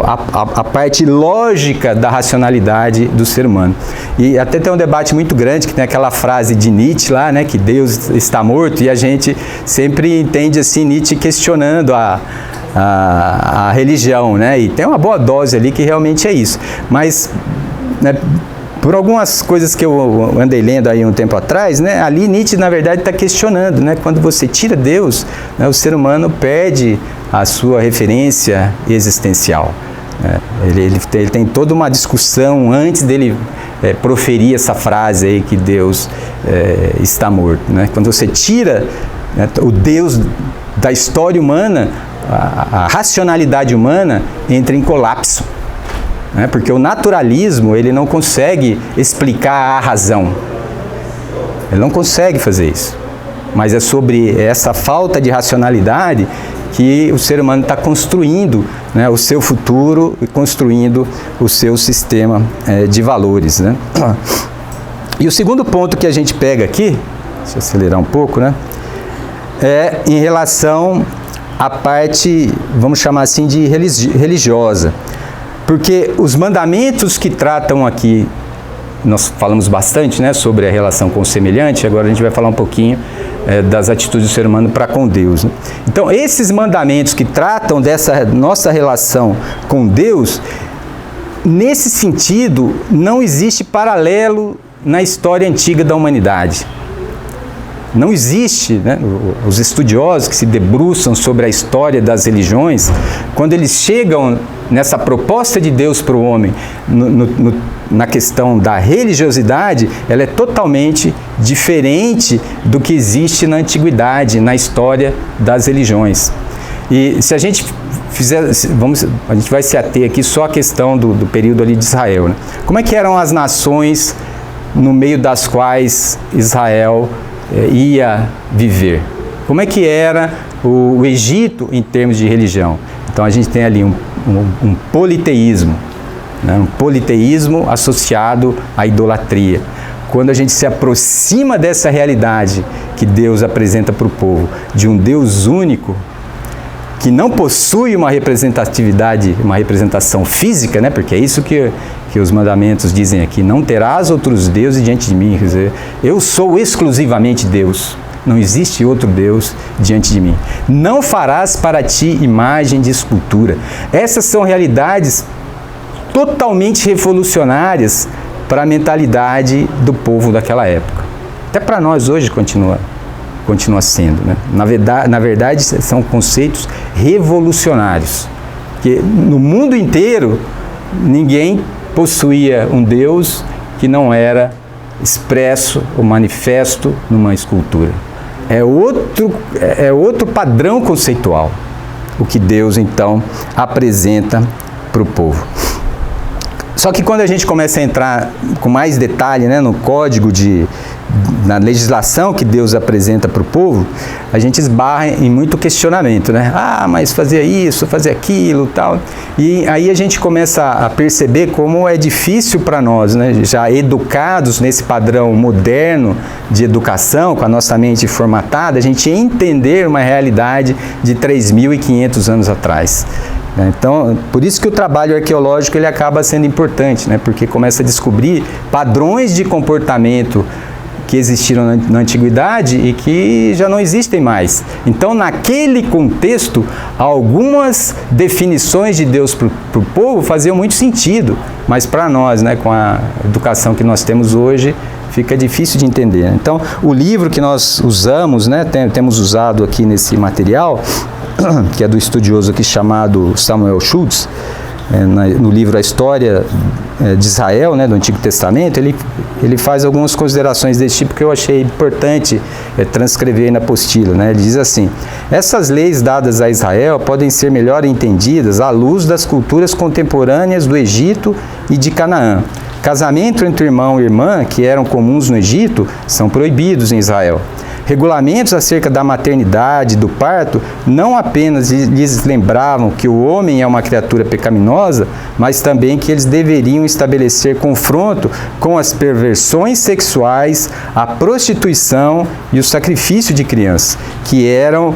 a parte lógica da racionalidade do ser humano. E até tem um debate muito grande, que tem aquela frase de Nietzsche lá, né, que Deus está morto, e a gente sempre entende assim Nietzsche questionando a religião, né, e tem uma boa dose ali que realmente é isso. Mas, né, por algumas coisas que eu andei lendo aí um tempo atrás, né, ali Nietzsche, na verdade, está questionando, né, quando você tira Deus, né, o ser humano perde a sua referência existencial. Né? Ele tem toda uma discussão antes dele proferir essa frase aí que Deus está morto. Né? Quando você tira, né, o Deus da história humana, a racionalidade humana entra em colapso. Porque o naturalismo, ele não consegue explicar a razão. Ele não consegue fazer isso. Mas é sobre essa falta de racionalidade que o ser humano está construindo, né, o seu futuro e construindo o seu sistema de valores. Né? E o segundo ponto que a gente pega aqui, deixa eu acelerar um pouco, né, é em relação à parte, vamos chamar assim, de religiosa. Porque os mandamentos que tratam aqui, nós falamos bastante, né, sobre a relação com o semelhante, agora a gente vai falar um pouquinho das atitudes do ser humano para com Deus. Né? Então, esses mandamentos que tratam dessa nossa relação com Deus, nesse sentido, não existe paralelo na história antiga da humanidade. Não existe, né, os estudiosos que se debruçam sobre a história das religiões, quando eles chegam nessa proposta de Deus para o homem, na questão da religiosidade, ela é totalmente diferente do que existe na antiguidade, na história das religiões. E se a gente fizer, a gente vai se ater aqui só à questão do período ali de Israel. Né? Como é que eram as nações no meio das quais Israel ia viver? Como é que era o Egito em termos de religião? Então a gente tem ali um politeísmo, né? Um politeísmo associado à idolatria. quando a gente se aproxima dessa realidade que Deus apresenta para o povo, de um Deus único, que não possui uma representatividade, uma representação física, né? Porque é isso que os mandamentos dizem aqui, não terás outros deuses diante de mim, quer dizer, eu sou exclusivamente Deus, não existe outro Deus diante de mim. Não farás para ti imagem de escultura. Essas são realidades totalmente revolucionárias para a mentalidade do povo daquela época. Até para nós hoje continua sendo, né? Na verdade, são conceitos revolucionários, que no mundo inteiro ninguém possuía um Deus que não era expresso ou manifesto numa escultura. É outro padrão conceitual, o que Deus então apresenta para o povo. Só que quando a gente começa a entrar com mais detalhe, né, no código na legislação que Deus apresenta para o povo, a gente esbarra em muito questionamento, né? Ah, mas fazia isso, fazia aquilo, tal. E aí a gente começa a perceber como é difícil para nós, né, já educados nesse padrão moderno de educação, com a nossa mente formatada, a gente entender uma realidade de 3.500 anos atrás. Então, por isso que o trabalho arqueológico ele acaba sendo importante, né? Porque começa a descobrir padrões de comportamento que existiram na antiguidade e que já não existem mais. Então, naquele contexto, algumas definições de Deus para o povo faziam muito sentido, mas para nós, né, com a educação que nós temos hoje, fica difícil de entender. Então, o livro que nós usamos, né, temos usado aqui nesse material, que é do estudioso aqui chamado Samuel Schultz, no livro A História de Israel, né, do Antigo Testamento, ele faz algumas considerações desse tipo que eu achei importante transcrever na apostila, né? Ele diz assim: essas leis dadas a Israel podem ser melhor entendidas à luz das culturas contemporâneas do Egito e de Canaã. Casamento entre irmão e irmã, que eram comuns no Egito, são proibidos em Israel. Regulamentos acerca da maternidade e do parto não apenas lhes lembravam que o homem é uma criatura pecaminosa, mas também que eles deveriam estabelecer confronto com as perversões sexuais, a prostituição e o sacrifício de crianças, que eram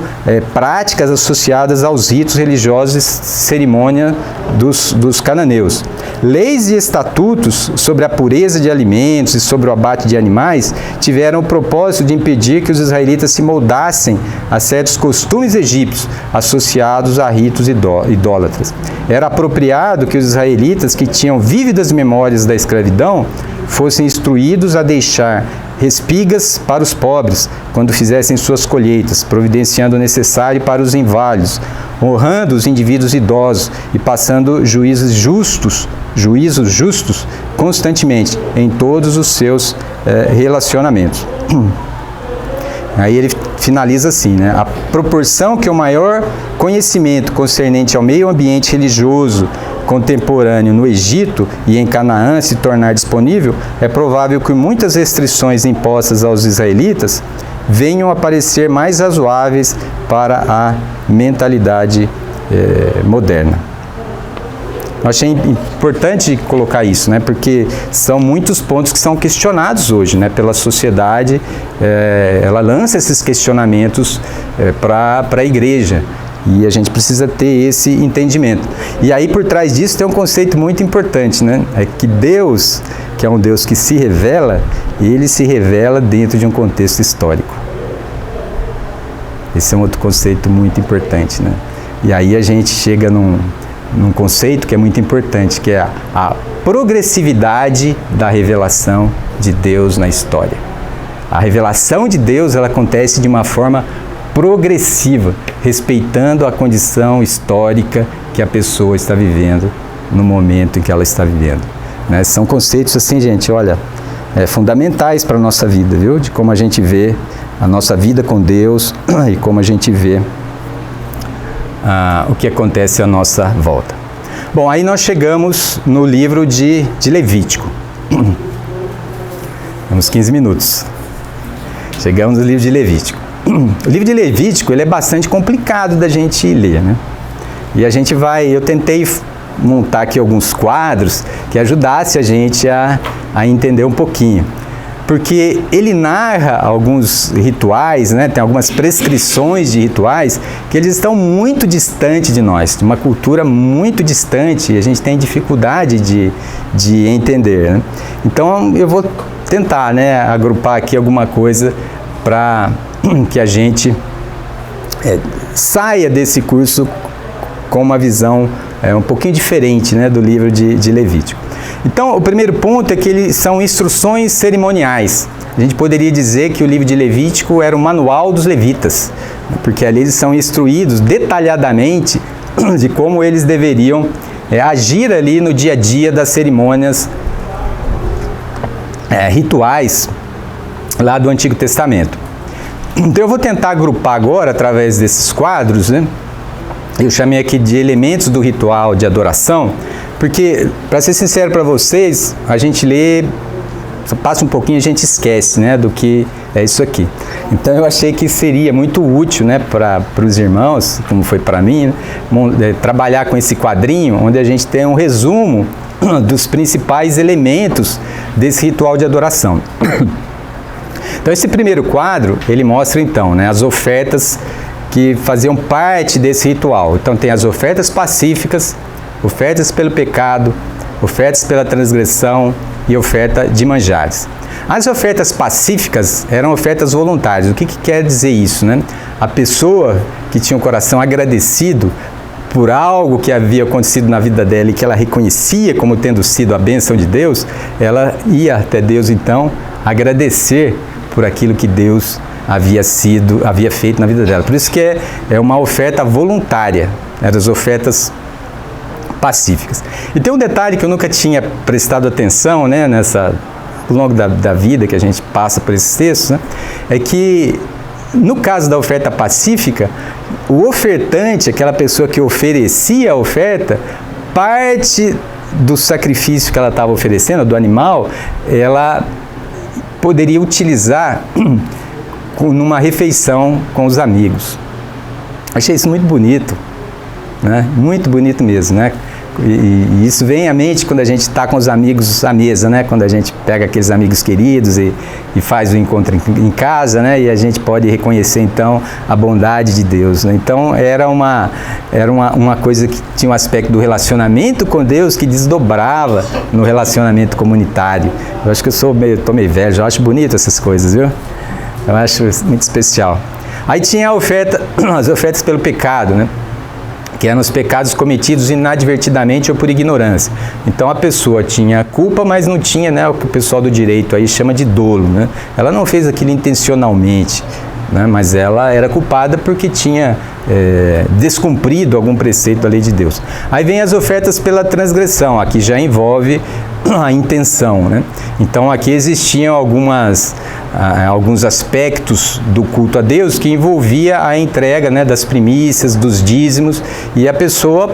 práticas associadas aos ritos religiosos e cerimônia dos cananeus. Leis e estatutos sobre a pureza de alimentos e sobre o abate de animais tiveram o propósito de impedir que os israelitas se moldassem a certos costumes egípcios associados a ritos idólatras. Era apropriado que os israelitas que tinham vívidas memórias da escravidão fossem instruídos a deixar respigas para os pobres quando fizessem suas colheitas, providenciando o necessário para os inválidos, honrando os indivíduos idosos e passando juízos justos constantemente em todos os seus relacionamentos. Aí ele finaliza assim, né? A proporção que o maior conhecimento concernente ao meio ambiente religioso contemporâneo no Egito e em Canaã se tornar disponível, é provável que muitas restrições impostas aos israelitas venham a parecer mais razoáveis para a mentalidade moderna. Eu achei importante colocar isso, né? Porque são muitos pontos que são questionados hoje, né? Pela sociedade, ela lança esses questionamentos para a igreja. E a gente precisa ter esse entendimento. E aí, por trás disso, tem um conceito muito importante, né? É que Deus, que é um Deus que se revela, ele se revela dentro de um contexto histórico. Esse é um outro conceito muito importante, né? E aí a gente chega num conceito que é muito importante, que é a progressividade da revelação de Deus na história. A revelação de Deus, ela acontece de uma forma progressiva, respeitando a condição histórica que a pessoa está vivendo no momento em que ela está vivendo, né? São conceitos assim, gente, olha, fundamentais para a nossa vida, viu? De como a gente vê a nossa vida com Deus e como a gente vê o que acontece à nossa volta. Bom, aí nós chegamos no livro de Levítico. Temos 15 minutos. Chegamos no livro de Levítico. O livro de Levítico, ele é bastante complicado da gente ler, né? E a gente eu tentei montar aqui alguns quadros que ajudasse a gente a entender um pouquinho. porque ele narra alguns rituais, né? Tem algumas prescrições de rituais que eles estão muito distantes de nós, de uma cultura muito distante, e a gente tem dificuldade de entender, né? Então eu vou tentar, né, agrupar aqui alguma coisa para que a gente saia desse curso com uma visão um pouquinho diferente, né, do livro de Levítico. Então, o primeiro ponto é que eles são instruções cerimoniais. A gente poderia dizer que o livro de Levítico era o manual dos levitas, porque ali eles são instruídos detalhadamente de como eles deveriam agir ali no dia a dia das cerimônias rituais lá do Antigo Testamento. Então eu vou tentar agrupar agora, através desses quadros, né? Eu chamei aqui de elementos do ritual de adoração, porque, para ser sincero para vocês, a gente lê, passa um pouquinho e a gente esquece, né, do que é isso aqui. Então eu achei que seria muito útil, né, para os irmãos, como foi para mim, né, trabalhar com esse quadrinho, onde a gente tem um resumo dos principais elementos desse ritual de adoração. Então esse primeiro quadro, ele mostra então, né, as ofertas que faziam parte desse ritual. Então tem as ofertas pacíficas, ofertas pelo pecado, ofertas pela transgressão e oferta de manjares. As ofertas pacíficas eram ofertas voluntárias. O que quer dizer isso, né? A pessoa que tinha um coração agradecido por algo que havia acontecido na vida dela e que ela reconhecia como tendo sido a bênção de Deus, ela ia até Deus então agradecer por aquilo que Deus havia feito na vida dela. Por isso que é uma oferta voluntária, eram as ofertas pacíficas. E tem um detalhe que eu nunca tinha prestado atenção, né, ao longo da vida que a gente passa por esses textos, né, é que no caso da oferta pacífica, o ofertante, aquela pessoa que oferecia a oferta, parte do sacrifício que ela estava oferecendo, do animal, ela poderia utilizar numa refeição com os amigos. Achei isso muito bonito, né? Muito bonito mesmo, né? E isso vem à mente quando a gente está com os amigos à mesa, né? Quando a gente pega aqueles amigos queridos e faz o encontro em casa, né? E a gente pode reconhecer então a bondade de Deus, né? Então era uma coisa que tinha um aspecto do relacionamento com Deus que desdobrava no relacionamento comunitário. Eu acho que estou meio velho, eu acho bonito essas coisas, viu? Eu acho muito especial. Aí tinha as ofertas pelo pecado, né? Que eram os pecados cometidos inadvertidamente ou por ignorância. Então a pessoa tinha culpa, mas não tinha, né, o que o pessoal do direito aí chama de dolo, né? Ela não fez aquilo intencionalmente, né, mas ela era culpada porque tinha descumprido algum preceito da lei de Deus. Aí vem as ofertas pela transgressão, aqui já envolve a intenção, né? Então aqui existiam alguns aspectos do culto a Deus que envolvia a entrega, né, das primícias, dos dízimos, e a pessoa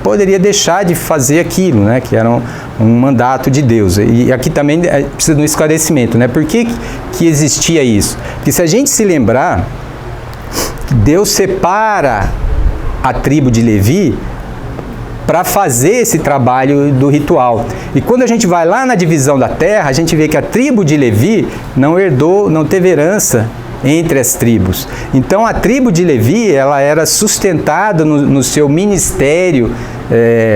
poderia deixar de fazer aquilo, né, que era um mandato de Deus. E aqui também precisa de um esclarecimento, né? Por que existia isso? Porque se a gente se lembrar, Deus separa a tribo de Levi para fazer esse trabalho do ritual. E quando a gente vai lá na divisão da terra, a gente vê que a tribo de Levi não teve herança entre as tribos. Então a tribo de Levi, ela era sustentada no seu ministério,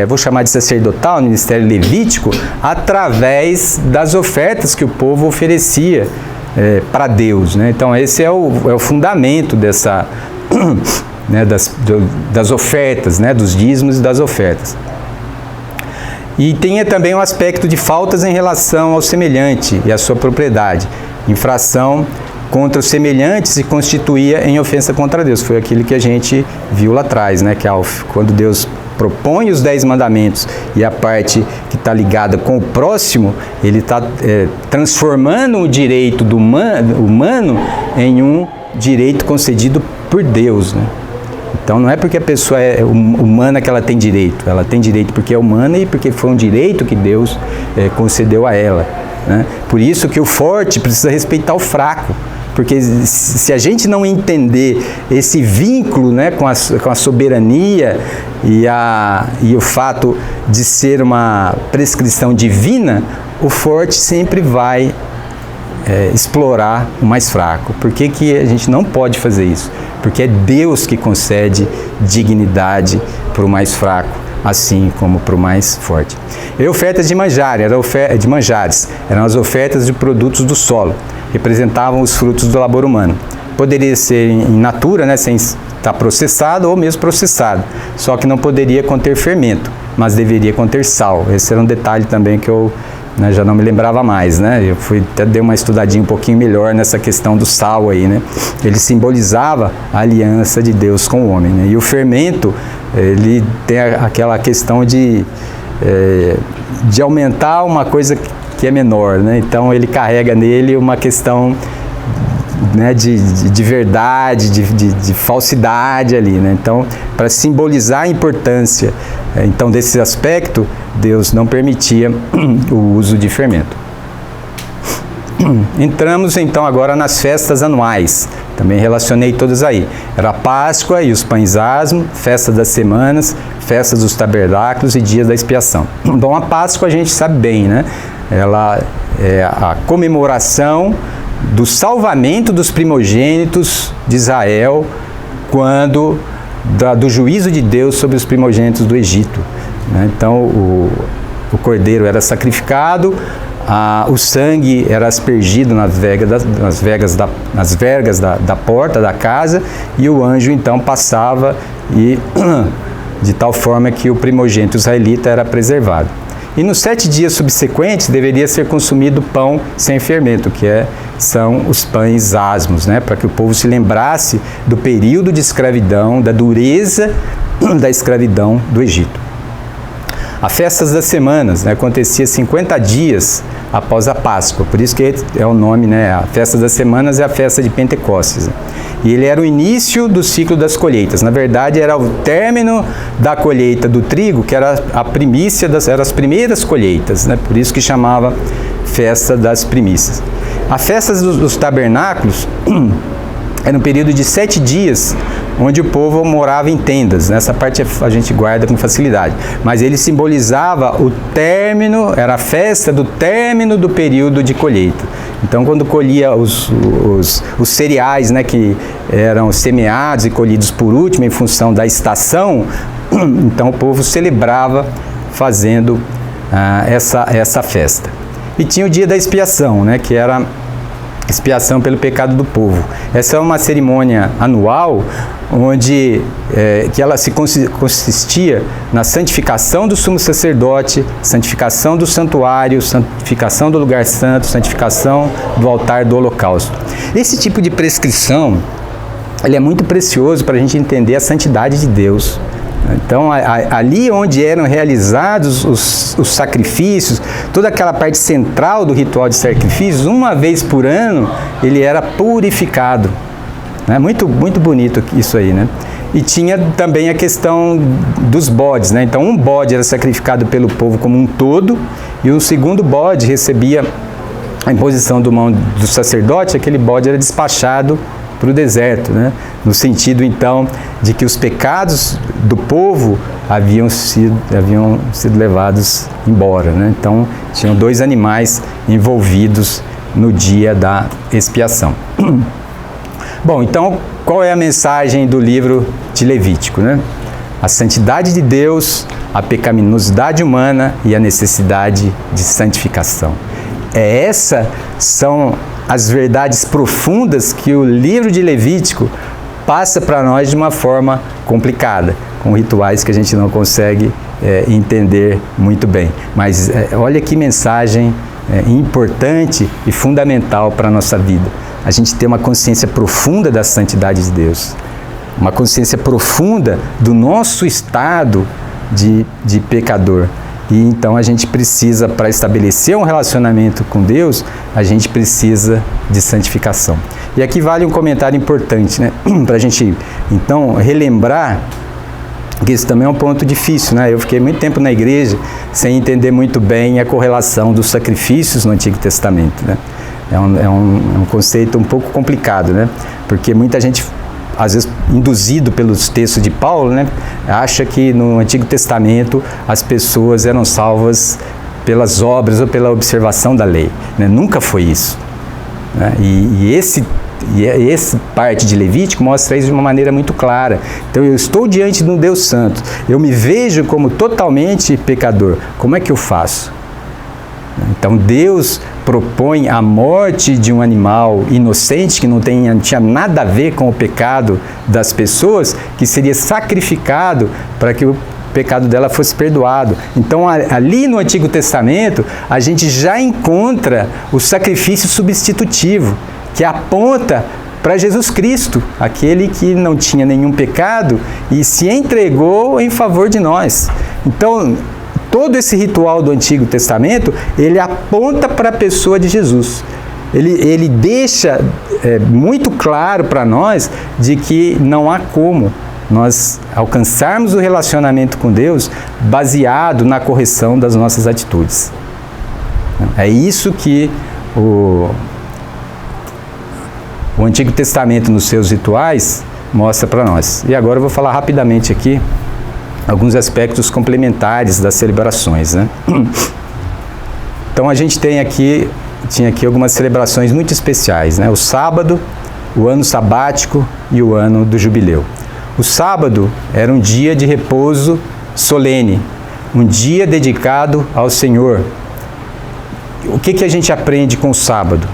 vou chamar de sacerdotal, ministério levítico, através das ofertas que o povo oferecia para Deus, né? Então esse é o fundamento dessa né, das ofertas, né, dos dízimos e das ofertas. E tinha também um aspecto de faltas em relação ao semelhante e à sua propriedade. Infração contra os semelhantes se constituía em ofensa contra Deus. Foi aquilo que a gente viu lá atrás, né, que quando Deus propõe os 10 mandamentos e a parte que está ligada com o próximo, ele está transformando o direito do humano em um direito concedido por Deus, né? Então não é porque a pessoa é humana que ela tem direito porque é humana e porque foi um direito que Deus concedeu a ela, né? Por isso que o forte precisa respeitar o fraco, porque se a gente não entender esse vínculo, né, com a soberania e o fato de ser uma prescrição divina, o forte sempre vai explorar o mais fraco. Por que que a gente não pode fazer isso? Porque é Deus que concede dignidade para o mais fraco, assim como para o mais forte. E ofertas de manjares, eram as ofertas de produtos do solo, representavam os frutos do labor humano. Poderia ser in natura, né, sem estar processado, ou mesmo processado, só que não poderia conter fermento, mas deveria conter sal. Esse era um detalhe também que eu já não me lembrava mais, né? Eu até dei uma estudadinha um pouquinho melhor nessa questão do sal aí, né? Ele simbolizava a aliança de Deus com o homem, né? E o fermento, ele tem aquela questão de aumentar uma coisa que é menor, né? Então ele carrega nele uma questão, né, de verdade, de falsidade ali, né? Então, para simbolizar a importância então desse aspecto, Deus não permitia o uso de fermento. Entramos então agora nas festas anuais, também relacionei todas aí. Era a Páscoa e os pães asmos, festa das semanas, festas dos tabernáculos e dias da expiação. Bom, a Páscoa a gente sabe bem, né? Ela é a comemoração do salvamento dos primogênitos de Israel quando do juízo de Deus sobre os primogênitos do Egito, né? Então o cordeiro era sacrificado, o sangue era aspergido nas vergas da porta da casa, e o anjo então passava de tal forma que o primogênito israelita era preservado. E nos 7 dias subsequentes deveria ser consumido pão sem fermento, são os pães asmos, né? Para que o povo se lembrasse do período de escravidão, da dureza da escravidão do Egito. A festas das semanas, né, acontecia 50 dias após a Páscoa, por isso que é o nome, né? A festa das semanas é a festa de Pentecostes. E ele era o início do ciclo das colheitas. Na verdade, era o término da colheita do trigo, que era a primícia, eram as primeiras colheitas, né? Por isso que chamava festa das primícias. A festa dos tabernáculos era um período de 7 dias, onde o povo morava em tendas. Nessa parte a gente guarda com facilidade. Mas ele simbolizava o término, era a festa do término do período de colheita. Então, quando colhia os cereais, né, que eram semeados e colhidos por último, em função da estação, então o povo celebrava fazendo essa festa. E tinha o dia da expiação, né, que era expiação pelo pecado do povo. Essa é uma cerimônia anual onde que ela consistia na santificação do sumo sacerdote, santificação do santuário, santificação do lugar santo, santificação do altar do holocausto. Esse tipo de prescrição, ele é muito precioso para a gente entender a santidade de Deus. Então, ali onde eram realizados os sacrifícios, toda aquela parte central do ritual de sacrifícios, uma vez por ano, ele era purificado. Né? Muito, muito bonito isso aí, né? E tinha também a questão dos bodes, né? Então, um bode era sacrificado pelo povo como um todo, e um segundo bode recebia a imposição do mão do sacerdote, aquele bode era despachado para o deserto, né? No sentido, então, de que os pecados do povo haviam sido levados embora, né? Então, tinham 2 animais envolvidos no dia da expiação. Bom, então, qual é a mensagem do livro de Levítico, né? A santidade de Deus, a pecaminosidade humana e a necessidade de santificação. Essas são as verdades profundas que o livro de Levítico passa para nós de uma forma complicada, com rituais que a gente não consegue entender muito bem. Mas olha que mensagem importante e fundamental para a nossa vida. A gente ter uma consciência profunda da santidade de Deus, uma consciência profunda do nosso estado de pecador. E então a gente precisa, para estabelecer um relacionamento com Deus, a gente precisa de santificação. E aqui vale um comentário importante, né? Para a gente, então, relembrar que esse também é um ponto difícil, né? Eu fiquei muito tempo na igreja sem entender muito bem a correlação dos sacrifícios no Antigo Testamento, né? É um conceito um pouco complicado, né? Porque muita gente, às vezes induzido pelos textos de Paulo, né, acha que no Antigo Testamento as pessoas eram salvas pelas obras ou pela observação da lei, né? Nunca foi isso. né? E essa parte de Levítico mostra isso de uma maneira muito clara. Então, eu estou diante de um Deus santo, eu me vejo como totalmente pecador. Como é que eu faço? Então, Deus propõe a morte de um animal inocente, que não tinha nada a ver com o pecado das pessoas, que seria sacrificado para que o pecado dela fosse perdoado. Então, ali no Antigo Testamento, a gente já encontra o sacrifício substitutivo, que aponta para Jesus Cristo, aquele que não tinha nenhum pecado e se entregou em favor de nós. Então, todo esse ritual do Antigo Testamento, ele aponta para a pessoa de Jesus. Ele deixa muito claro para nós de que não há como nós alcançarmos o relacionamento com Deus baseado na correção das nossas atitudes. É isso que o Antigo Testamento, nos seus rituais, mostra para nós. E agora eu vou falar rapidamente aqui alguns aspectos complementares das celebrações, né? Então a gente tinha aqui algumas celebrações muito especiais, né? O sábado, o ano sabático e o ano do jubileu. O sábado era um dia de repouso solene, um dia dedicado ao Senhor. O que a gente aprende com o sábado?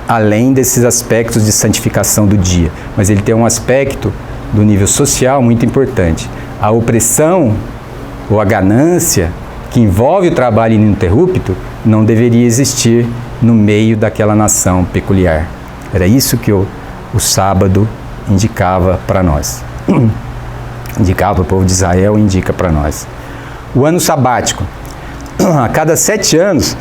Além desses aspectos de santificação do dia, mas ele tem um aspecto do nível social muito importante. A opressão ou a ganância que envolve o trabalho ininterrupto não deveria existir no meio daquela nação peculiar. Era isso que o sábado indicava para nós. Indicava para o povo de Israel e indica para nós. O ano sabático. A cada 7 anos,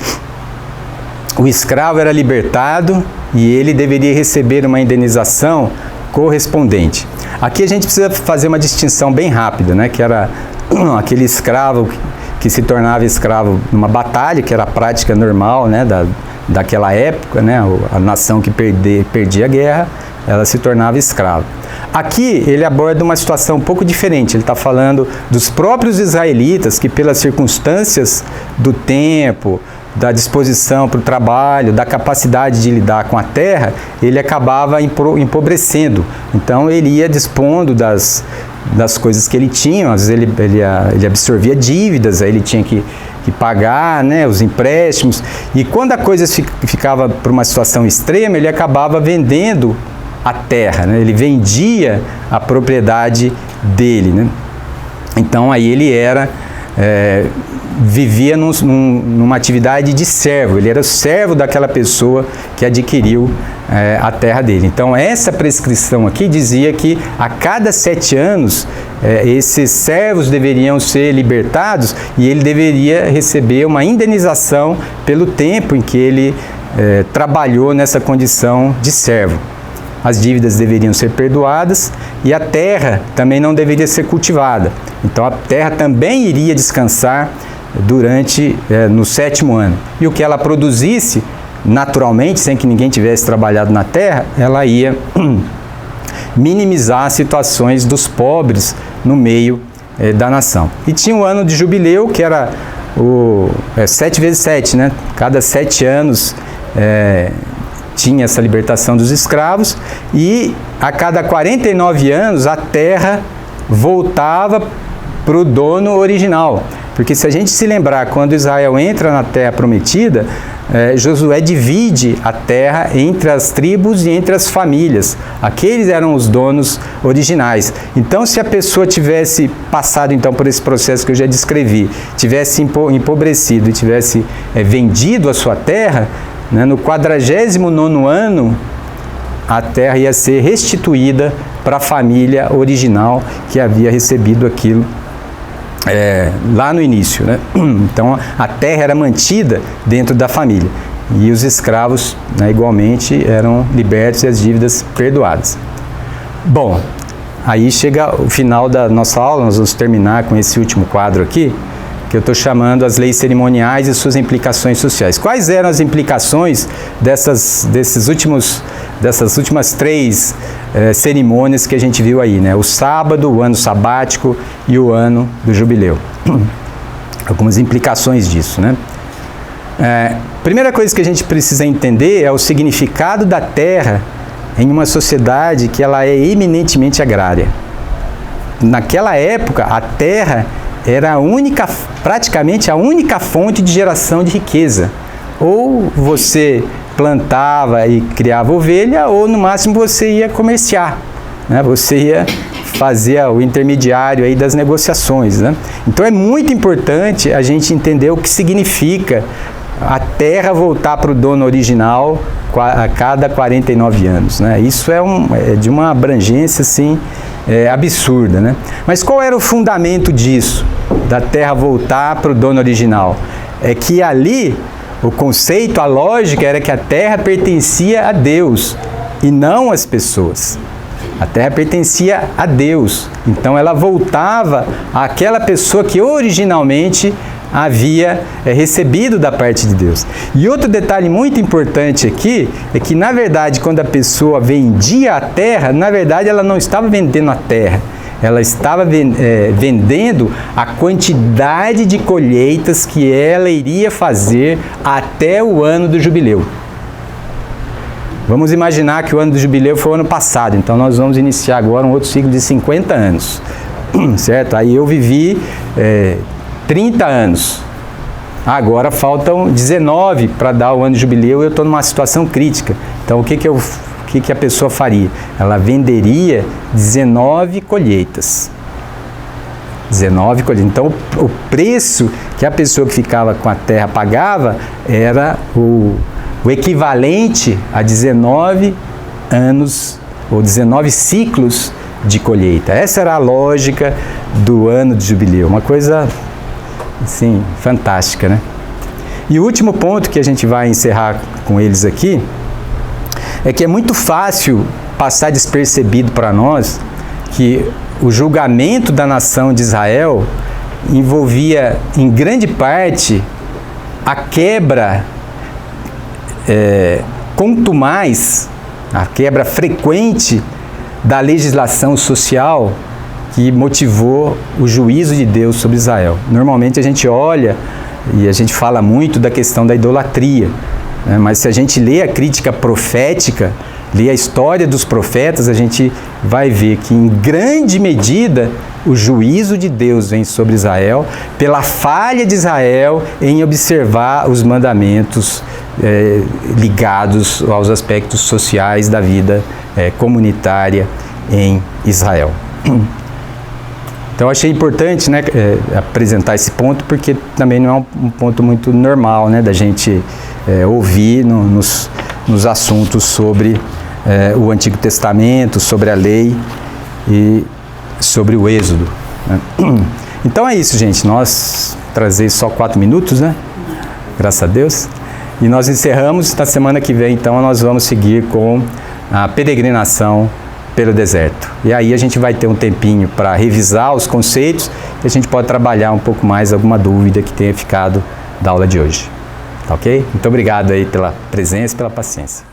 o escravo era libertado e ele deveria receber uma indenização correspondente. Aqui a gente precisa fazer uma distinção bem rápida, né? Que era aquele escravo que se tornava escravo numa batalha, que era a prática normal, né? Daquela época, né? A nação que perdia a guerra, ela se tornava escrava. Aqui ele aborda uma situação um pouco diferente. Ele está falando dos próprios israelitas que, pelas circunstâncias do tempo, da disposição para o trabalho, da capacidade de lidar com a terra, ele acabava empobrecendo. Então ele ia dispondo das coisas que ele tinha. Às vezes ele absorvia dívidas, aí ele tinha que pagar, né, os empréstimos. E quando a coisa ficava para uma situação extrema, ele acabava vendendo a terra, né? Ele vendia a propriedade dele, né? Então aí ele vivia numa atividade de servo, ele era o servo daquela pessoa que adquiriu a terra dele. Então essa prescrição aqui dizia que a cada 7 anos esses servos deveriam ser libertados e ele deveria receber uma indenização pelo tempo em que ele trabalhou nessa condição de servo. As dívidas deveriam ser perdoadas e a terra também não deveria ser cultivada. Então a terra também iria descansar no 7º ano. E o que ela produzisse, naturalmente, sem que ninguém tivesse trabalhado na terra, ela ia minimizar as situações dos pobres no meio da nação. E tinha o ano de jubileu, que era 7 vezes 7, né? Cada 7 anos tinha essa libertação dos escravos, e a cada 49 anos a terra voltava para o dono original. Porque se a gente se lembrar, quando Israel entra na terra prometida, Josué divide a terra entre as tribos e entre as famílias. Aqueles eram os donos originais. Então, se a pessoa tivesse passado então por esse processo que eu já descrevi, tivesse empobrecido e tivesse vendido a sua terra, né, no 49º ano, a terra ia ser restituída para a família original que havia recebido aquilo lá no início, né? Então a terra era mantida dentro da família e os escravos, né, igualmente eram libertos e as dívidas perdoadas. Bom, aí chega o final da nossa aula. Nós vamos terminar com esse último quadro aqui, que eu estou chamando as leis cerimoniais e suas implicações sociais. Quais eram as implicações dessas últimas 3 cerimônias que a gente viu aí, né? O sábado, o ano sabático e o ano do jubileu. Algumas implicações disso, né? Primeira coisa que a gente precisa entender é o significado da terra em uma sociedade que ela é eminentemente agrária. Naquela época, a terra era praticamente a única fonte de geração de riqueza. Ou você plantava e criava ovelha, ou no máximo você ia comerciar, né? Você ia fazer o intermediário aí das negociações, né? Então é muito importante a gente entender o que significa a terra voltar para o dono original a cada 49 anos, né? Isso é de uma abrangência assim, absurda, né? Mas qual era o fundamento disso, da terra voltar para o dono original? É que ali o conceito, a lógica era que a terra pertencia a Deus e não às pessoas. A terra pertencia a Deus, então ela voltava àquela pessoa que originalmente havia recebido da parte de Deus. E outro detalhe muito importante aqui é que, na verdade, quando a pessoa vendia a terra, na verdade ela não estava vendendo a terra, ela estava vendendo a quantidade de colheitas que ela iria fazer até o ano do jubileu. Vamos imaginar que o ano do jubileu foi o ano passado, então nós vamos iniciar agora um outro ciclo de 50 anos, certo? Aí eu vivi 30 anos, agora faltam 19 para dar o ano de jubileu e eu estou numa situação crítica. Então o que a pessoa faria? Ela venderia 19 colheitas. 19 colheitas. Então o preço que a pessoa que ficava com a terra pagava era o equivalente a 19 anos ou 19 ciclos de colheita. Essa era a lógica do ano de jubileu, uma coisa assim, fantástica, né? E o último ponto que a gente vai encerrar com eles aqui é que é muito fácil passar despercebido para nós que o julgamento da nação de Israel envolvia em grande parte a quebra contumaz, a quebra frequente da legislação social que motivou o juízo de Deus sobre Israel. Normalmente a gente olha e a gente fala muito da questão da idolatria, né? Mas se a gente lê a crítica profética, lê a história dos profetas, a gente vai ver que em grande medida o juízo de Deus vem sobre Israel pela falha de Israel em observar os mandamentos ligados aos aspectos sociais da vida comunitária em Israel. Então achei importante, né, apresentar esse ponto, porque também não é um ponto muito normal, né, da gente ouvir nos assuntos sobre o Antigo Testamento, sobre a lei e sobre o Êxodo, né? Então é isso, gente. Nós trazer só 4 minutos, né? Graças a Deus. E nós encerramos. Na semana que vem, então, nós vamos seguir com a peregrinação pelo deserto. E aí a gente vai ter um tempinho para revisar os conceitos e a gente pode trabalhar um pouco mais alguma dúvida que tenha ficado da aula de hoje. Tá ok? Muito obrigado aí pela presença e pela paciência.